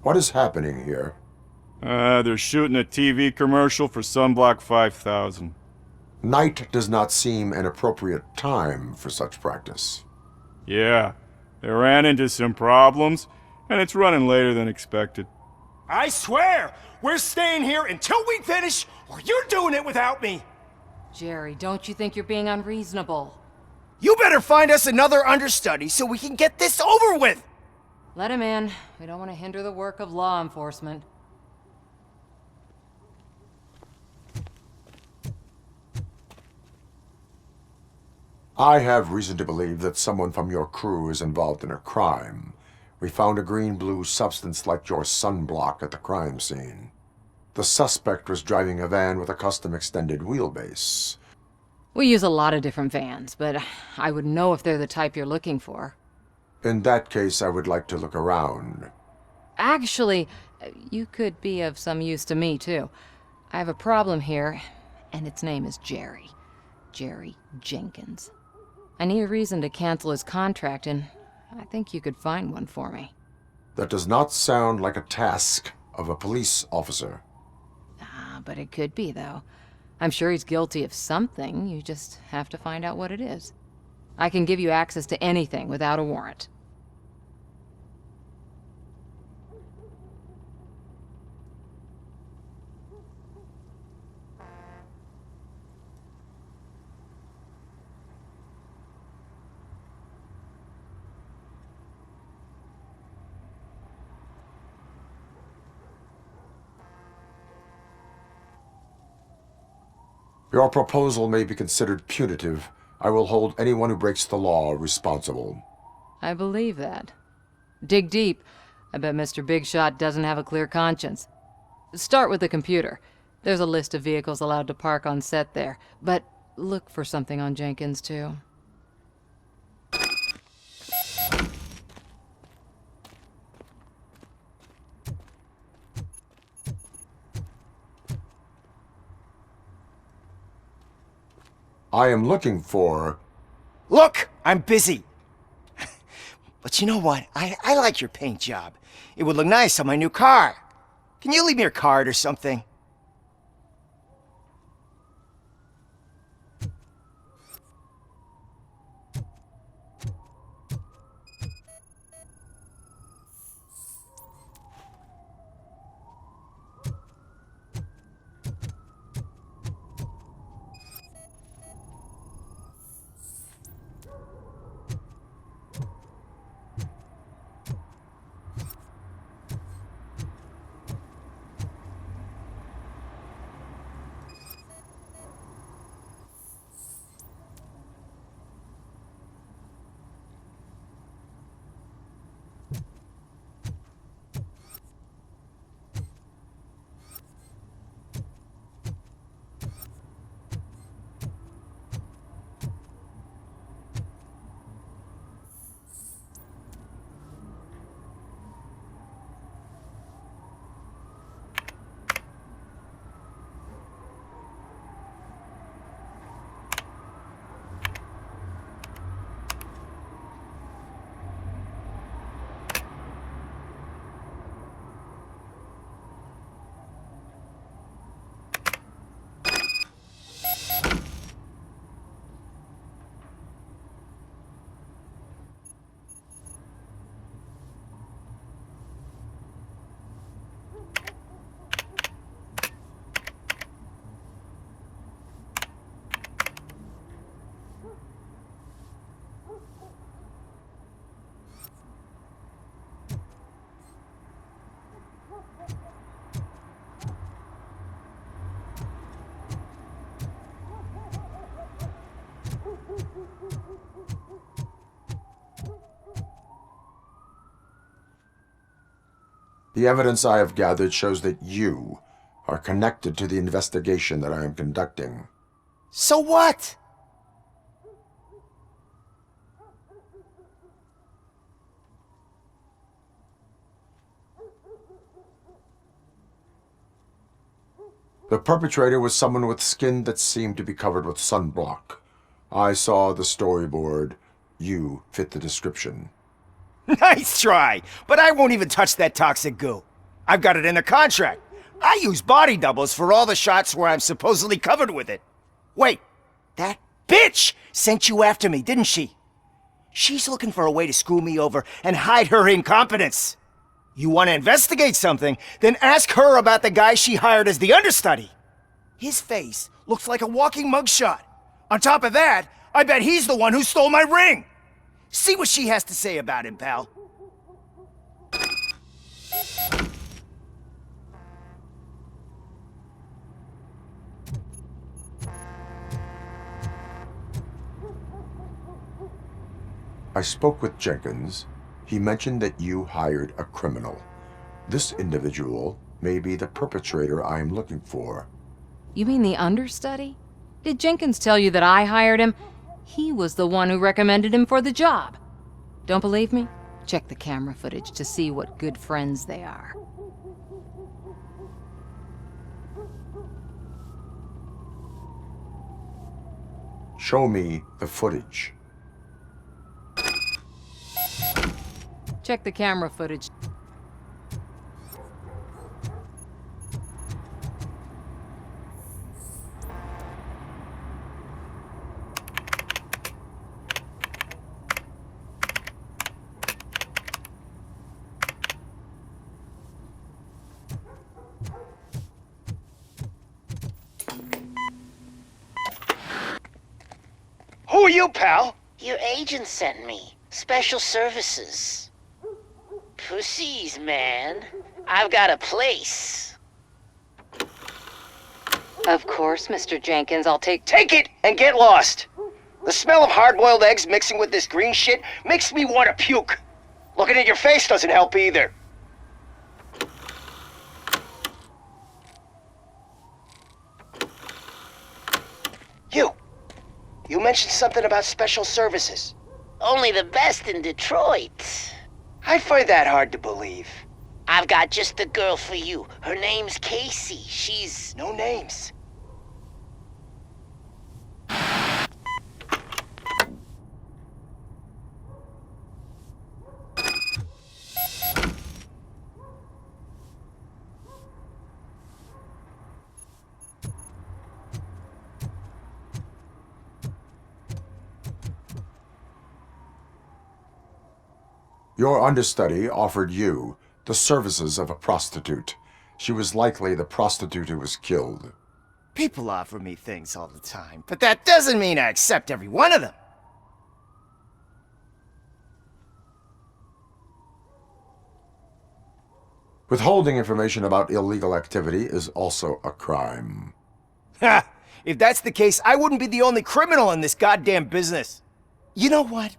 What is happening here? They're shooting a TV commercial for Sunblock 5000. Night does not seem an appropriate time for such practice. Yeah, they ran into some problems, and it's running later than expected. I swear, we're staying here until we finish, or you're doing it without me. Jerry, don't you think you're being unreasonable? You better find us another understudy so we can get this over with. Let him in. We don't want to hinder the work of law enforcement. I have reason to believe that someone from your crew is involved in a crime. We found a green-blue substance like your sunblock at the crime scene. The suspect was driving a van with a custom extended wheelbase. We use a lot of different vans, but I wouldn't know if they're the type you're looking for. In that case, I would like to look around. Actually, you could be of some use to me, too. I have a problem here, and its name is Jerry. Jerry Jenkins. I need a reason to cancel his contract, and I think you could find one for me. That does not sound like a task of a police officer. But it could be, though. I'm sure he's guilty of something. You just have to find out what it is. I can give you access to anything without a warrant. Your proposal may be considered punitive. I will hold anyone who breaks the law responsible. I believe that. Dig deep. I bet Mr. Big Shot doesn't have a clear conscience. Start with the computer. There's a list of vehicles allowed to park on set there, but look for something on Jenkins, too. I am looking for... Look, I'm busy. But you know what? I like your paint job. It would look nice on my new car. Can you leave me your card or something? The evidence I have gathered shows that you are connected to the investigation that I am conducting. So what? The perpetrator was someone with skin that seemed to be covered with sunblock. I saw the storyboard. You fit the description. Nice try, but I won't even touch that toxic goo. I've got it in a contract. I use body doubles for all the shots where I'm supposedly covered with it. Wait, that bitch sent you after me, didn't she? She's looking for a way to screw me over and hide her incompetence. You want to investigate something, then ask her about the guy she hired as the understudy. His face looks like a walking mugshot. On top of that, I bet he's the one who stole my ring. See what she has to say about him, pal. I spoke with Jenkins. He mentioned that you hired a criminal. This individual may be the perpetrator I am looking for. You mean the understudy? Did Jenkins tell you that I hired him? He was the one who recommended him for the job. Don't believe me? Check the camera footage to see what good friends they are. Show me the footage. Check the camera footage. Who are you, pal? Your agent sent me. Special services. Pussies, man. I've got a place. Of course, Mr. Jenkins, I'll take it and get lost. The smell of hard-boiled eggs mixing with this green shit makes me want to puke. Looking at your face doesn't help either. You mentioned something about special services. Only the best in Detroit. I find that hard to believe. I've got just the girl for you. Her name's Casey. She's... No names. Your understudy offered you the services of a prostitute. She was likely the prostitute who was killed. People offer me things all the time, but that doesn't mean I accept every one of them. Withholding information about illegal activity is also a crime. Ha! If that's the case, I wouldn't be the only criminal in this goddamn business. You know what?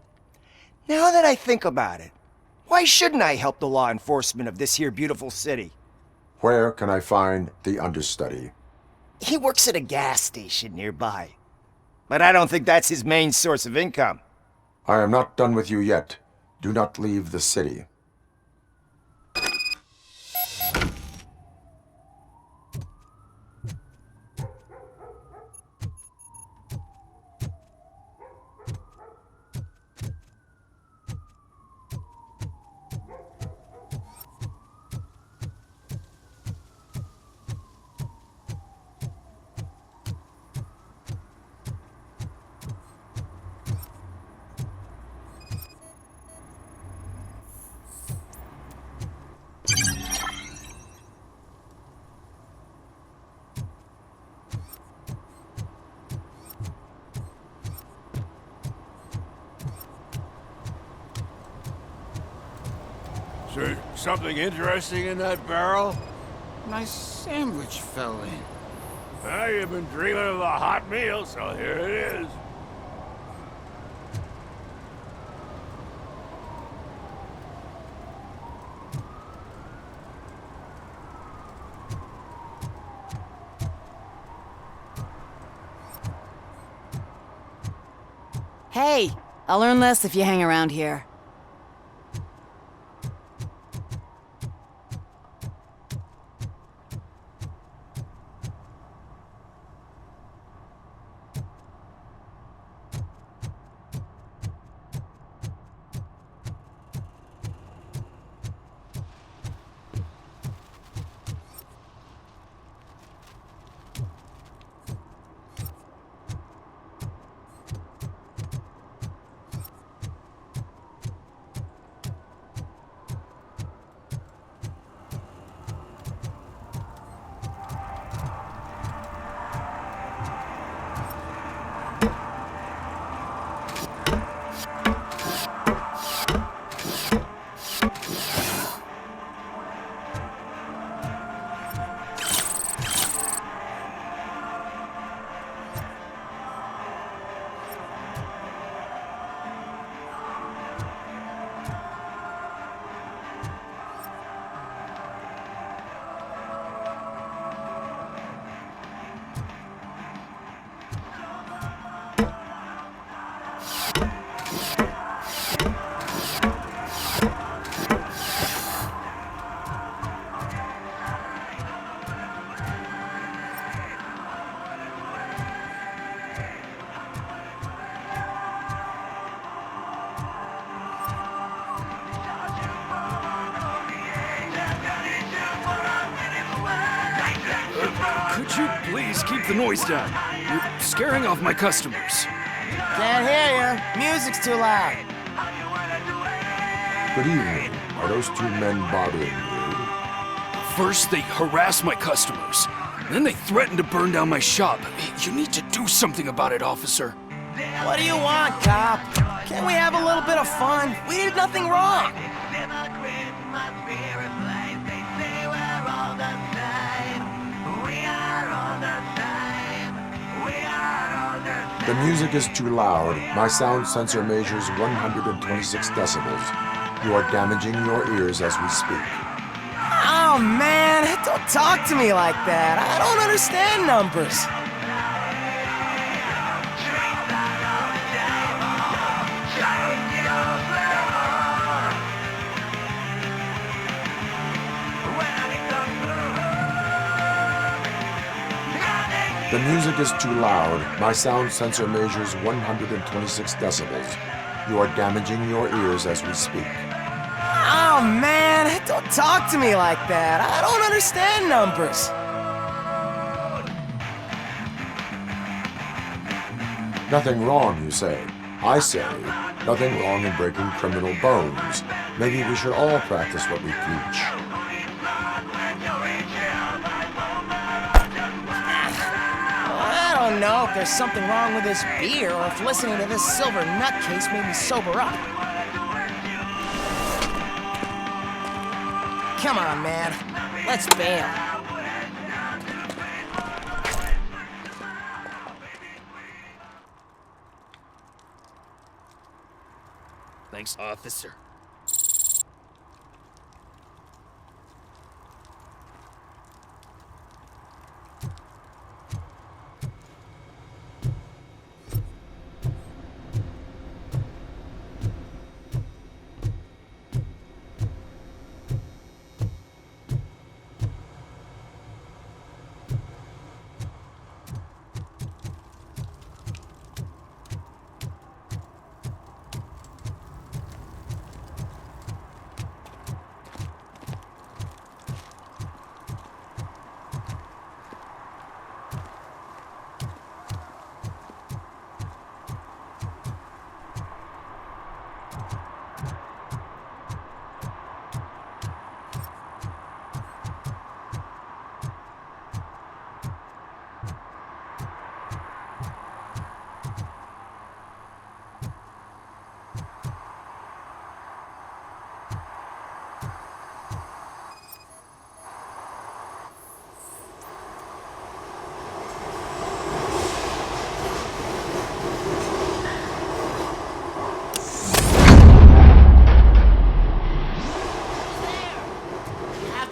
Now that I think about it, why shouldn't I help the law enforcement of this here beautiful city? Where can I find the understudy? He works at a gas station nearby. But I don't think that's his main source of income. I am not done with you yet. Do not leave the city. Is there something interesting in that barrel? My sandwich fell in. Well, you've been dreaming of a hot meal, so here it is. Hey, I'll earn less if you hang around here. Could you please keep the noise down? You're scaring off my customers. Can't hear you. Music's too loud. Good evening. Are those two men bothering you? First, they harass my customers. Then they threaten to burn down my shop. You need to do something about it, officer. What do you want, cop? Can't we have a little bit of fun? We did nothing wrong. The music is too loud. My sound sensor measures 126 decibels. You are damaging your ears as we speak. Oh, man, don't talk to me like that. I don't understand numbers. The music is too loud. My sound sensor measures 126 decibels. You are damaging your ears as we speak. Oh, man, don't talk to me like that. I don't understand numbers. Nothing wrong, you say. I say, nothing wrong in breaking criminal bones. Maybe we should all practice what we preach. I don't know if there's something wrong with this beer or if listening to this silver nutcase made me sober up. Come on, man. Let's bail. Thanks, officer.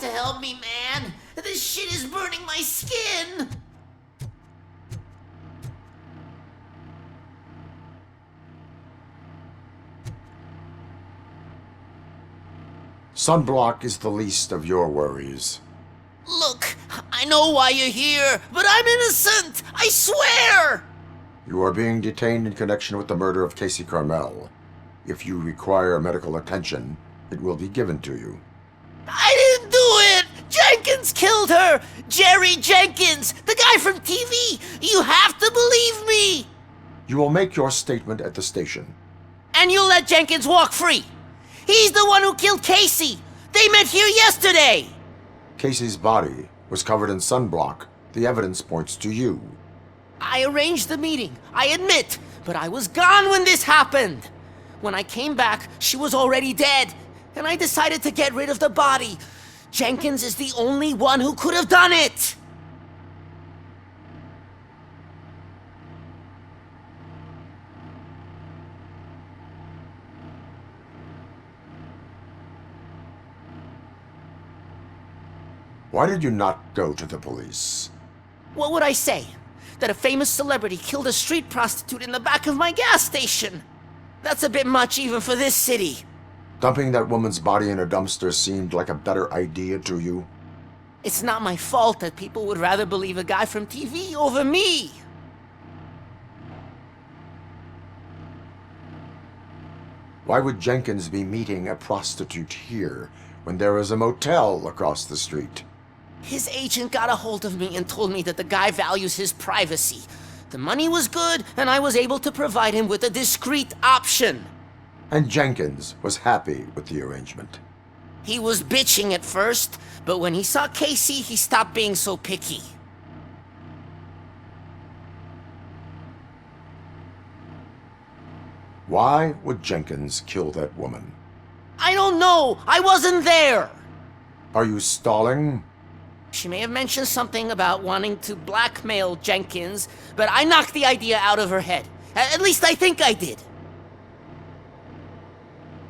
Help me, man! This shit is burning my skin! Sunblock is the least of your worries. Look, I know why you're here, but I'm innocent! I swear! You are being detained in connection with the murder of Casey Carmel. If you require medical attention, it will be given to you. I didn't do it! Jenkins killed her! Jerry Jenkins! The guy from TV! You have to believe me! You will make your statement at the station. And you'll let Jenkins walk free! He's the one who killed Casey! They met here yesterday! Casey's body was covered in sunblock. The evidence points to you. I arranged the meeting, I admit, but I was gone when this happened. When I came back, she was already dead, and I decided to get rid of the body. Jenkins is the only one who could have done it! Why did you not go to the police? What would I say? That a famous celebrity killed a street prostitute in the back of my gas station? That's a bit much even for this city. Dumping that woman's body in a dumpster seemed like a better idea to you? It's not my fault that people would rather believe a guy from TV over me. Why would Jenkins be meeting a prostitute here when there is a motel across the street? His agent got a hold of me and told me that the guy values his privacy. The money was good, and I was able to provide him with a discreet option. And Jenkins was happy with the arrangement. He was bitching at first, but when he saw Casey, he stopped being so picky. Why would Jenkins kill that woman? I don't know! I wasn't there! Are you stalling? She may have mentioned something about wanting to blackmail Jenkins, but I knocked the idea out of her head. At least I think I did.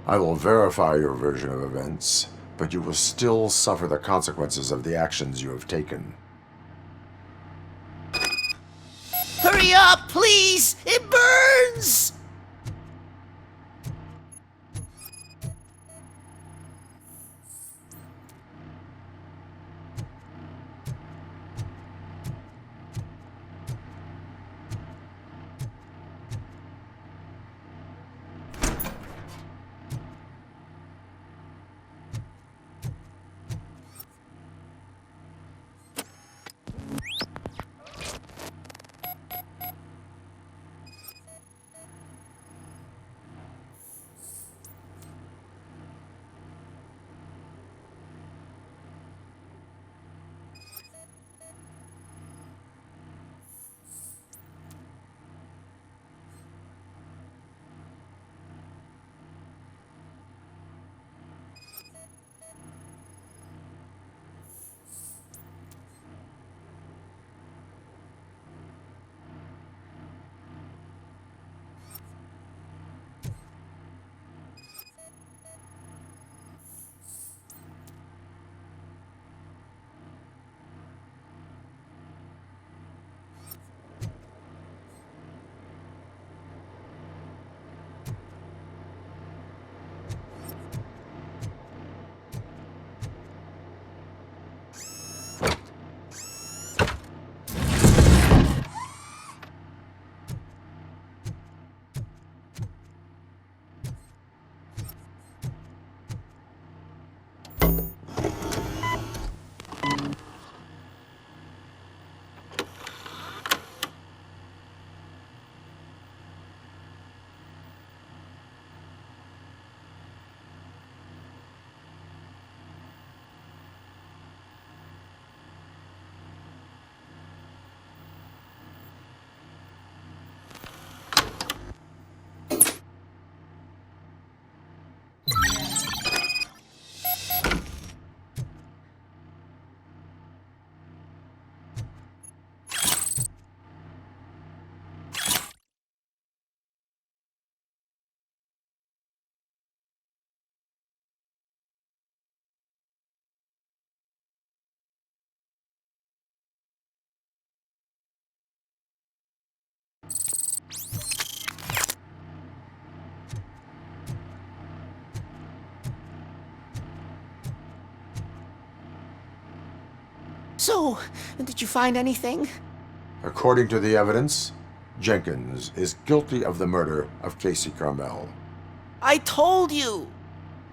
I will verify your version of events, but you will still suffer the consequences of the actions you have taken. Hurry up, please! It burns! So, did you find anything? According to the evidence, Jenkins is guilty of the murder of Casey Carmel. I told you!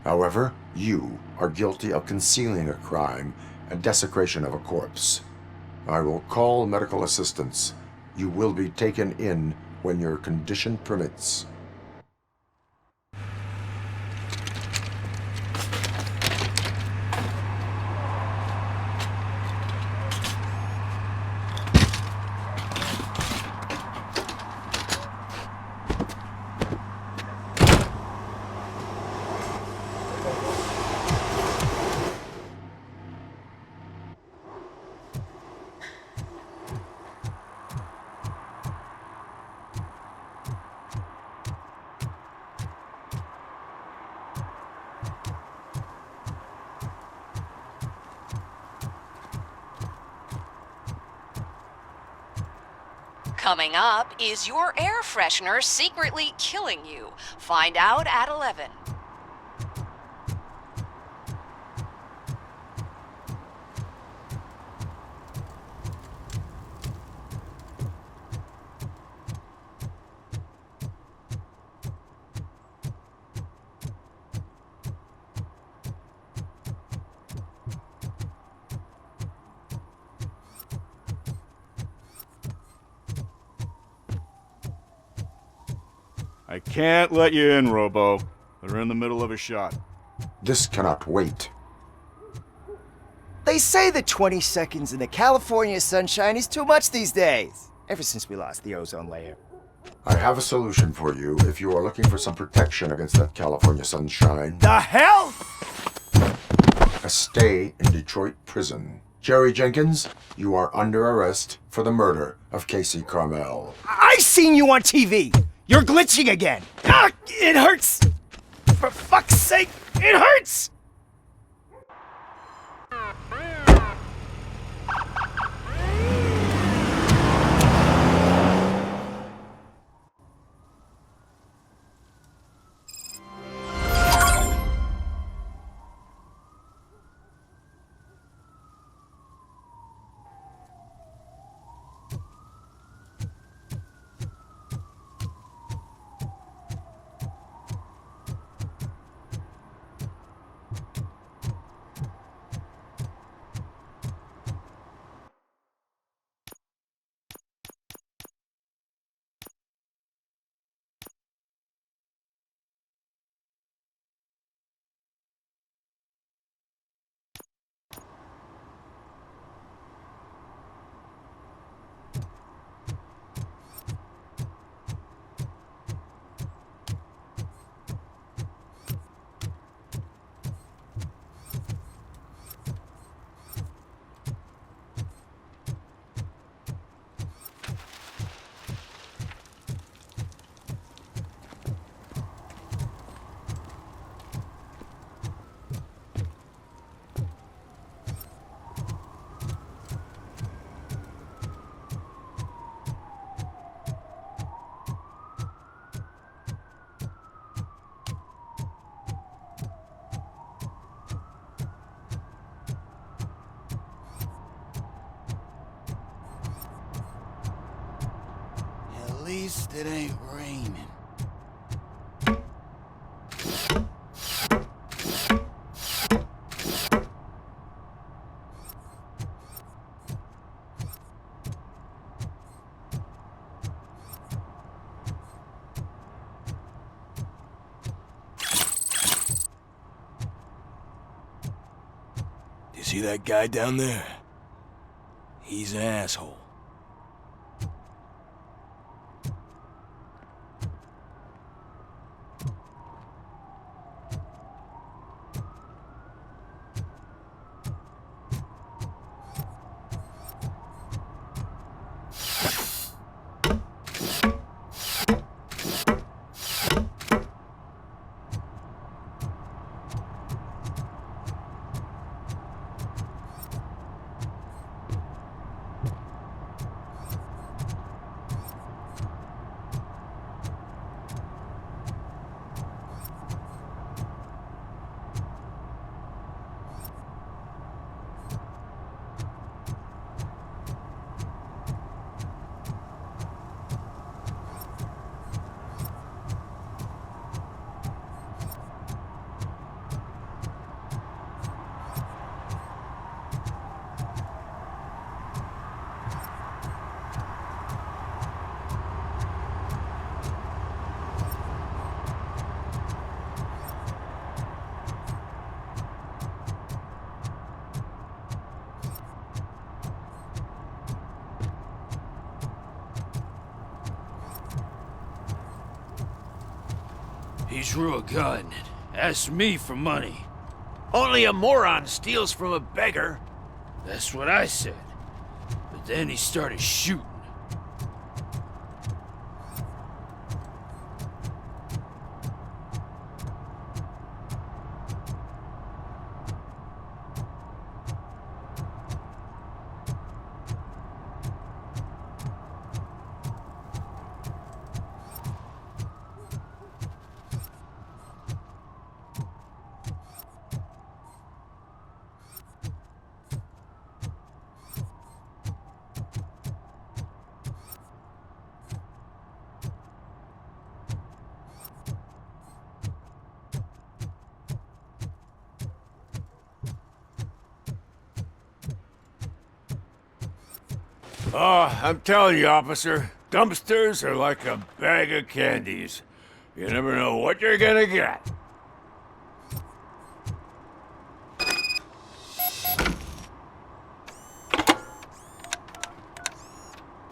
However, you are guilty of concealing a crime and desecration of a corpse. I will call medical assistance. You will be taken in when your condition permits. Coming up, is your air freshener secretly killing you? Find out at 11. I can't let you in, Robo. They're in the middle of a shot. This cannot wait. They say that 20 seconds in the California sunshine is too much these days, ever since we lost the ozone layer. I have a solution for you if you are looking for some protection against that California sunshine. The hell? A stay in Detroit prison. Jerry Jenkins, you are under arrest for the murder of Casey Carmel. I seen you on TV! You're glitching again! Ah, it hurts! For fuck's sake, it hurts! At least it ain't raining. You see that guy down there? He's an asshole. He drew a gun and asked me for money. Only a moron steals from a beggar. That's what I said. But then he started shooting. Oh, I'm telling you, officer, dumpsters are like a bag of candies. You never know what you're gonna get.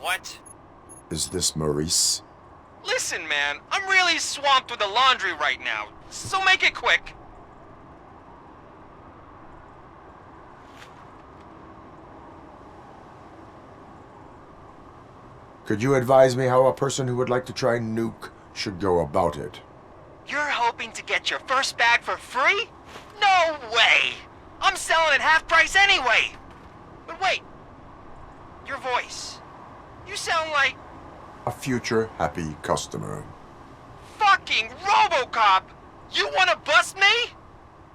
What? Is this Maurice? Listen, man, I'm really swamped with the laundry right now, so make it quick. Could you advise me how a person who would like to try Nuke should go about it? You're hoping to get your first bag for free? No way! I'm selling at half price anyway! But wait, your voice. You sound like A future happy customer. fucking RoboCop! You wanna bust me?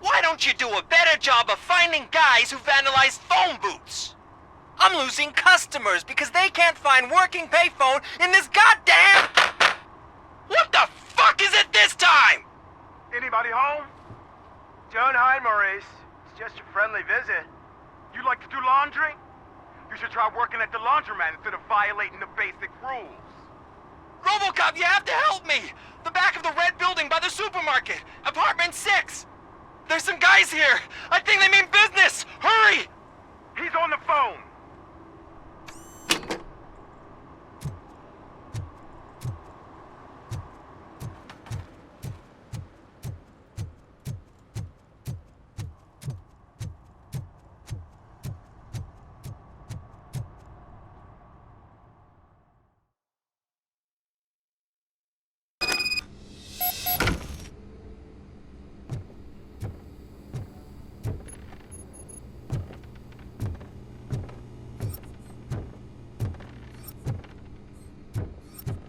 Why don't you do a better job of finding guys who vandalize phone booths? I'm losing customers because they can't find working payphone in this goddamn... What the fuck is it this time? Anybody home? Don't hide, Maurice. It's just a friendly visit. You like to do laundry? You should try working at the laundromat instead of violating the basic rules. RoboCop, you have to help me! The back of the red building by the supermarket, apartment 6. There's some guys here. I think they mean business. Hurry! He's on the phone.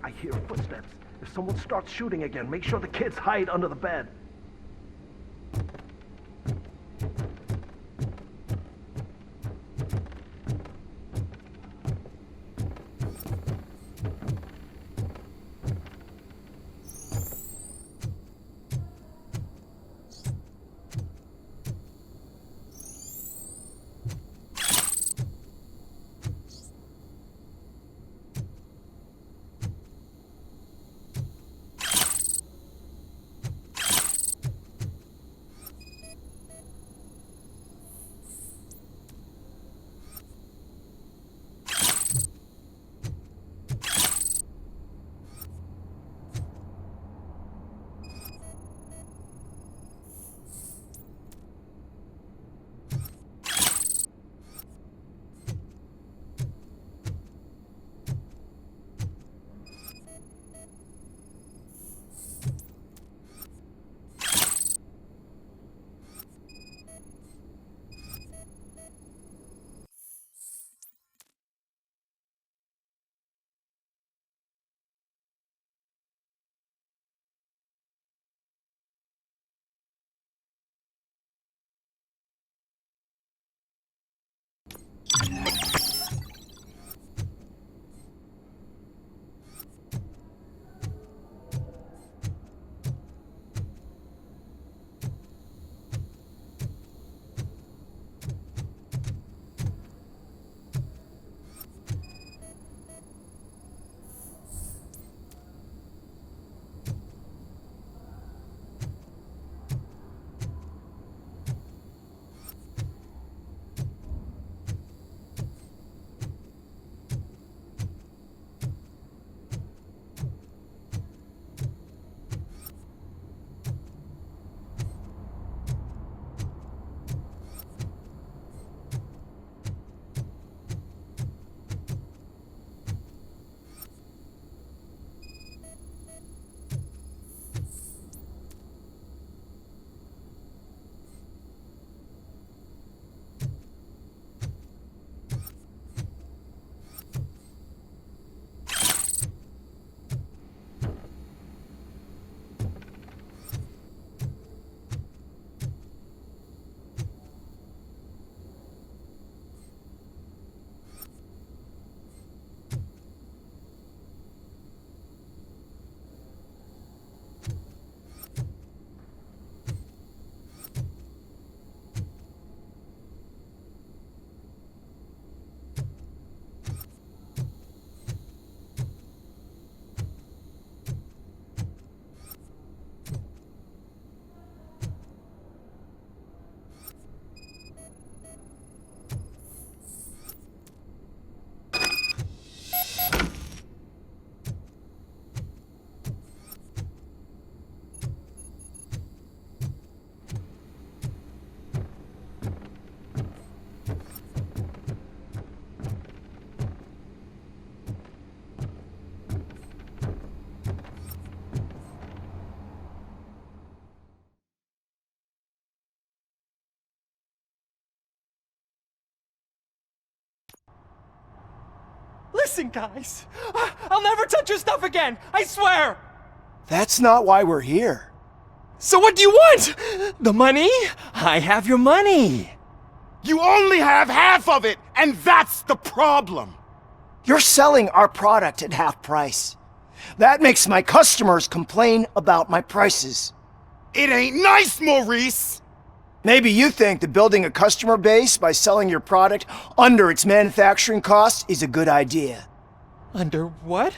I hear footsteps. If someone starts shooting again, make sure the kids hide under the bed. Listen, guys. I'll never touch your stuff again. I swear. That's not why we're here. So what do you want? The money? I have your money. You only have half of it, and that's the problem. You're selling our product at half price. That makes my customers complain about my prices. It ain't nice, Maurice! Maybe you think that building a customer base by selling your product under its manufacturing cost is a good idea. Under what?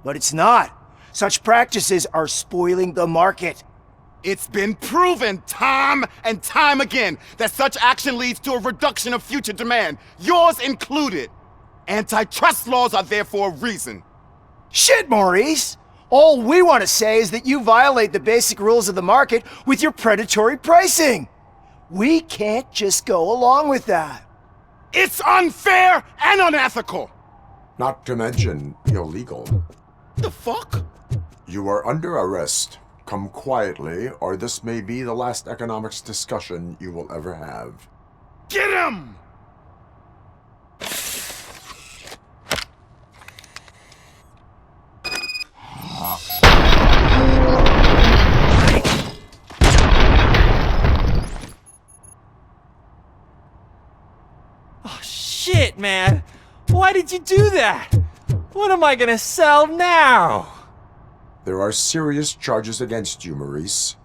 But it's not. Such practices are spoiling the market. It's been proven time and time again that such action leads to a reduction of future demand, yours included. Antitrust laws are there for a reason. Shit, Maurice! All we want to say is that you violate the basic rules of the market with your predatory pricing. We can't just go along with that. It's unfair and unethical! Not to mention illegal. The fuck? You are under arrest. Come quietly, or this may be the last economics discussion you will ever have. Get him! Oh, shit, man. Why did you do that? What am I gonna sell now? There are serious charges against you, Maurice.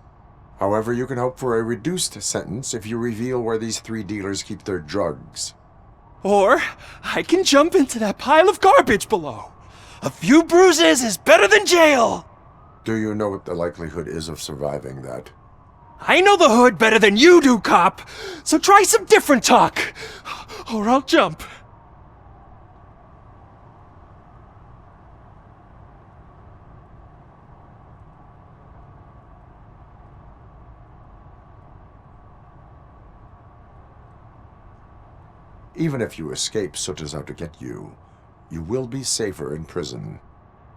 However, you can hope for a reduced sentence if you reveal where these 3 dealers keep their drugs. Or I can jump into that pile of garbage below. A few bruises is better than jail. Do you know what the likelihood is of surviving that? I know the hood better than you do, cop. So try some different talk, or I'll jump. Even if you escape Soot is out to get you, you will be safer in prison.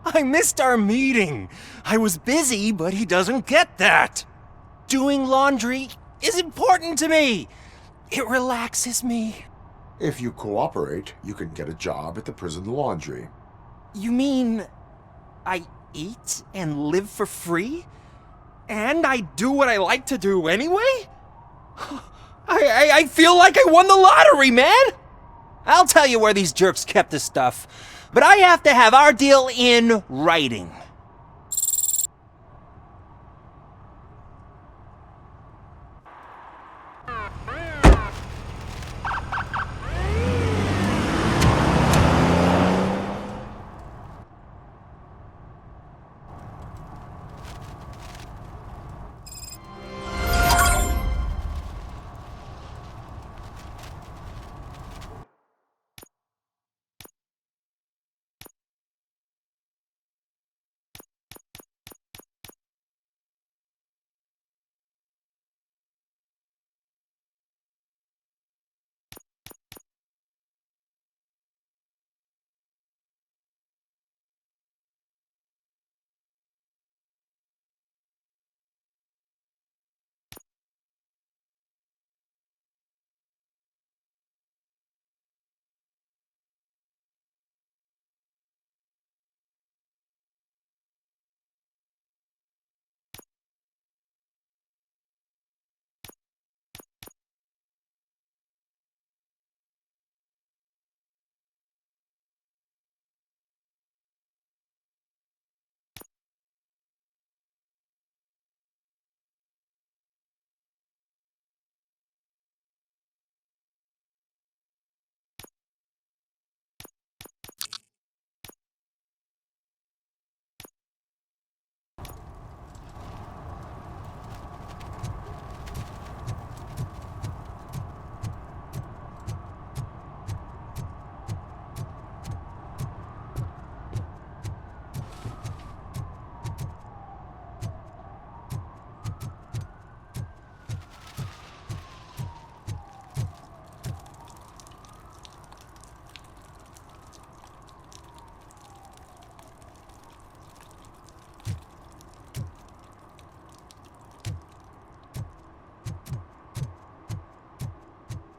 I missed our meeting. I was busy, but he doesn't get that. Doing laundry is important to me. It relaxes me. If you cooperate, you can get a job at the prison laundry. You mean I eat and live for free? And I do what I like to do anyway? I feel like I won the lottery, man! I'll tell you where these jerks kept the stuff, but I have to have our deal in writing.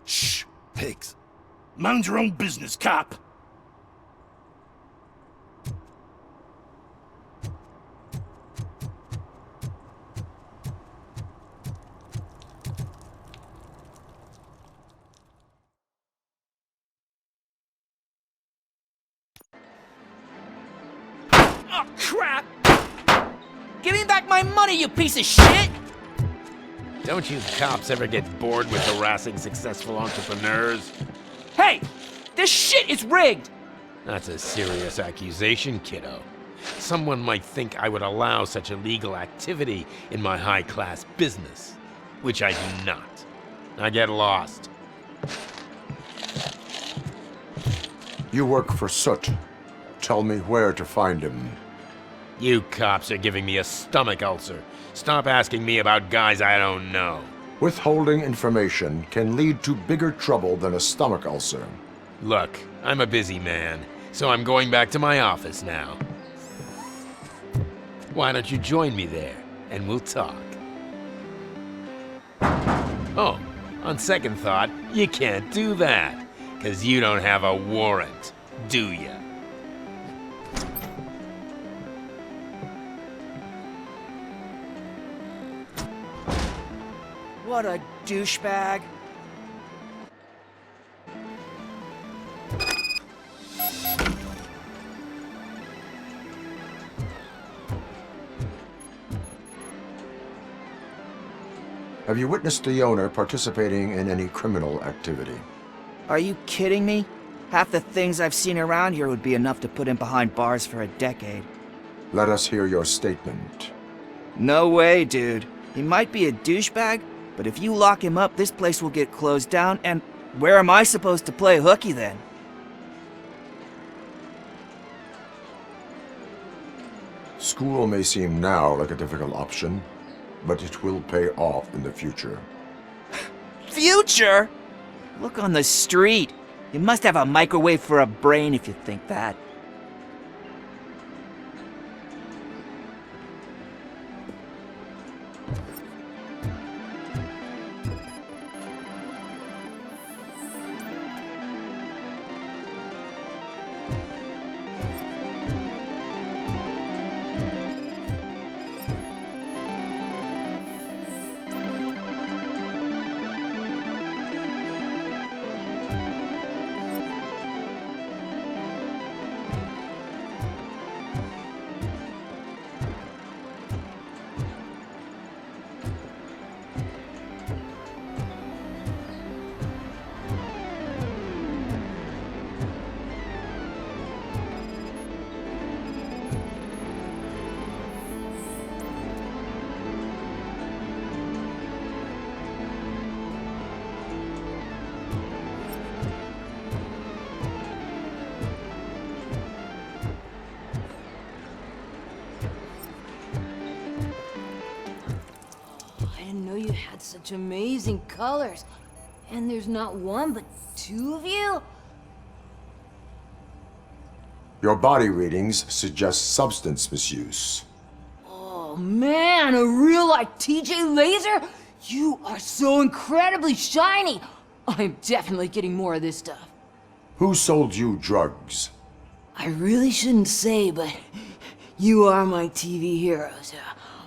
Shh, pigs. Mind your own business, cop. back my money, you piece of shit! Don't you cops ever get bored with harassing successful entrepreneurs? Hey! This shit is rigged! That's a serious accusation, kiddo. Someone might think I would allow such illegal activity in my high-class business, which I do not. I get lost. You work for Soot. Tell me where to find him. You cops are giving me a stomach ulcer. Stop asking me about guys I don't know. Withholding information can lead to bigger trouble than a stomach ulcer. Look, I'm a busy man, so I'm going back to my office now. Why don't you join me there, and we'll talk. Oh, on second thought, you can't do that, 'cause you don't have a warrant, do ya? What a douchebag. Have you witnessed the owner participating in any criminal activity? Are you kidding me? Half the things I've seen around here would be enough to put him behind bars for a decade. Let us hear your statement. No way, dude. He might be a douchebag, but if you lock him up, this place will get closed down, and where am I supposed to play hooky then? School may seem now like a difficult option, but it will pay off in the future. Future? Look on the street. You must have a microwave for a brain if you think that. Such amazing colors. And there's not one, but two of you? Your body readings suggest substance misuse. Oh man, a real like TJ Laser? You are so incredibly shiny. I'm definitely getting more of this stuff. Who sold you drugs? I really shouldn't say, but you are my TV heroes.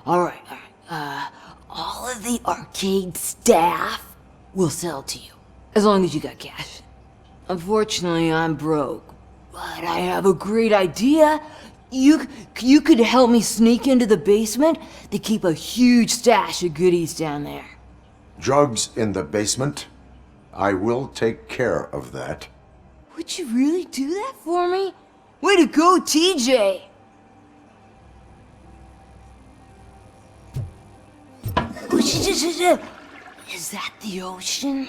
All right. All of the arcade staff will sell to you, as long as you got cash. Unfortunately, I'm broke, but I have a great idea. You could help me sneak into the basement. They keep a huge stash of goodies down there. Drugs in the basement? I will take care of that. Would you really do that for me? Way to go, TJ! Is that the ocean?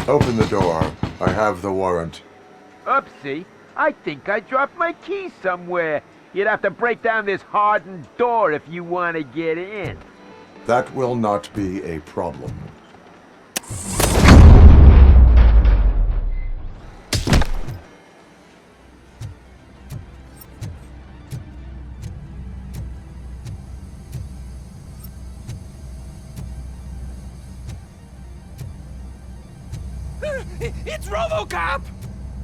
Open the door. I have the warrant. Oopsie. I think I dropped my keys somewhere. You'd have to break down this hardened door if you want to get in. That will not be a problem. It's RoboCop!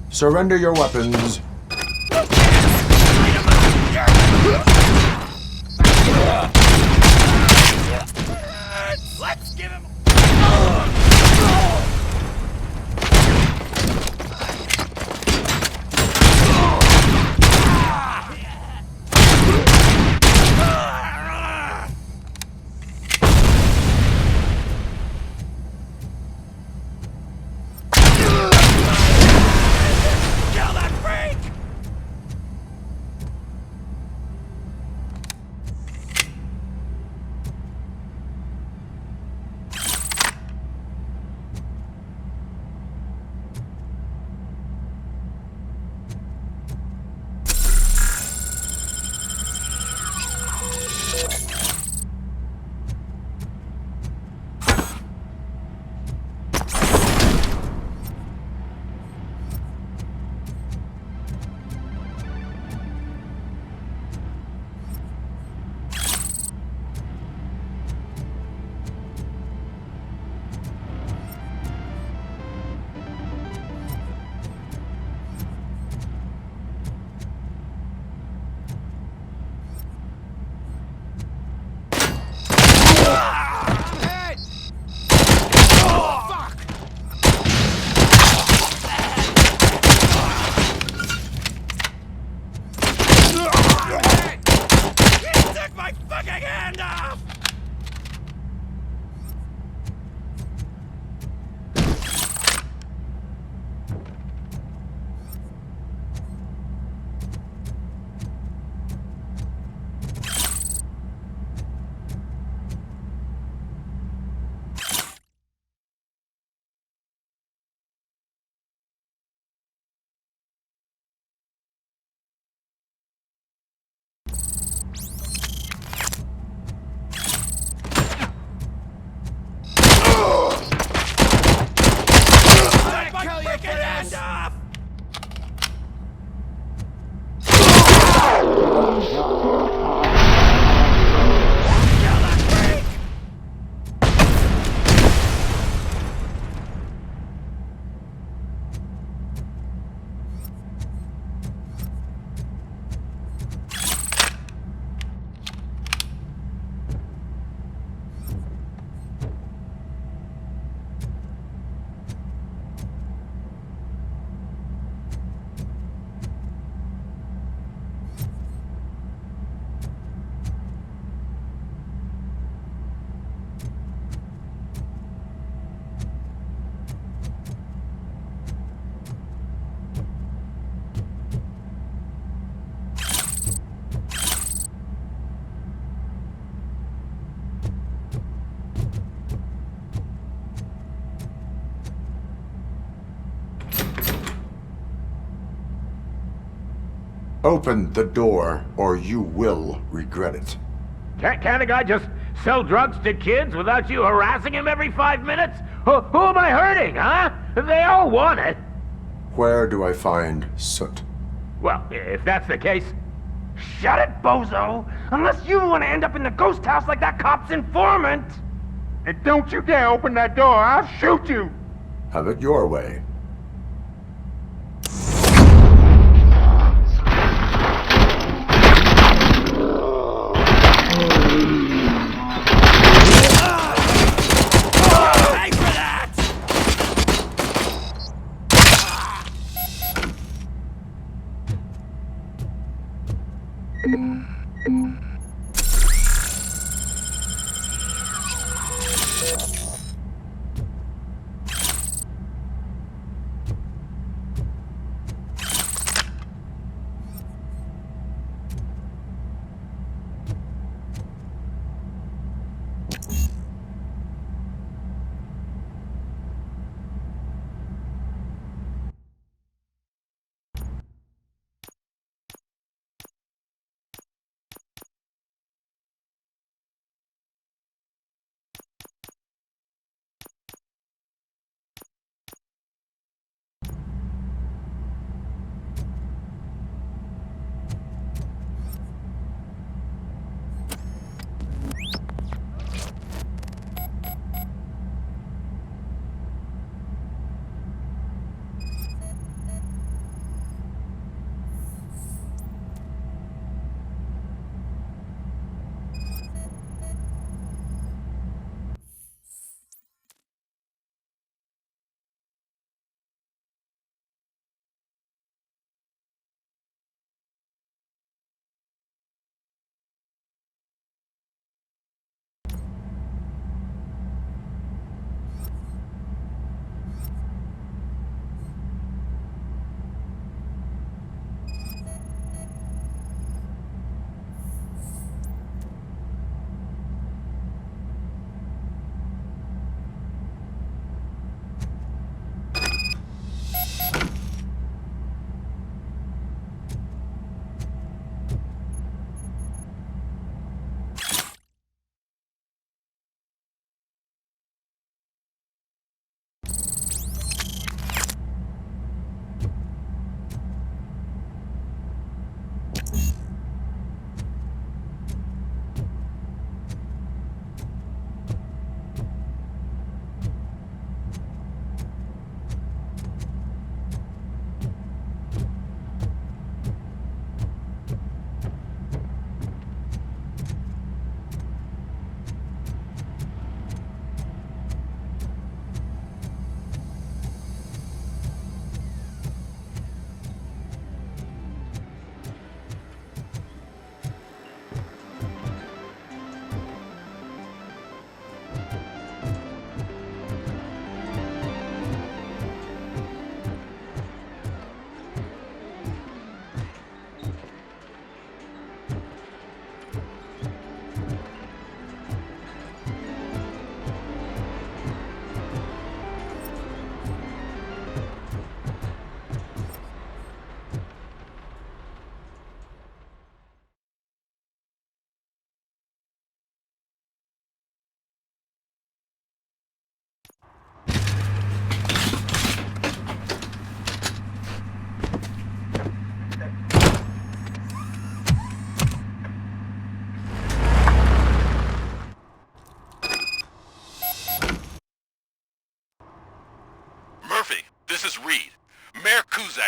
Surrender your weapons. Let's give him... Kill that freak! Take my fucking hand off! Take my fucking hand off! Kill that freak! Open the door, or you will regret it. Can't a guy just sell drugs to kids without you harassing him every 5 minutes? Who am I hurting, huh? They all want it. Where do I find Soot? Well, if that's the case, shut it, bozo! Unless you want to end up in the ghost house like that cop's informant! And don't you dare open that door, I'll shoot you! Have it your way. Pay for that!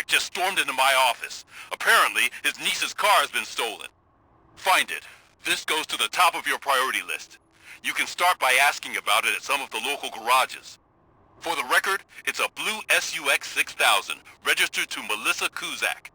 Kuzak just stormed into my office. Apparently, his niece's car has been stolen. Find it. This goes to the top of your priority list. You can start by asking about it at some of the local garages. For the record, it's a blue SUX 6000, registered to Melissa Kuzak.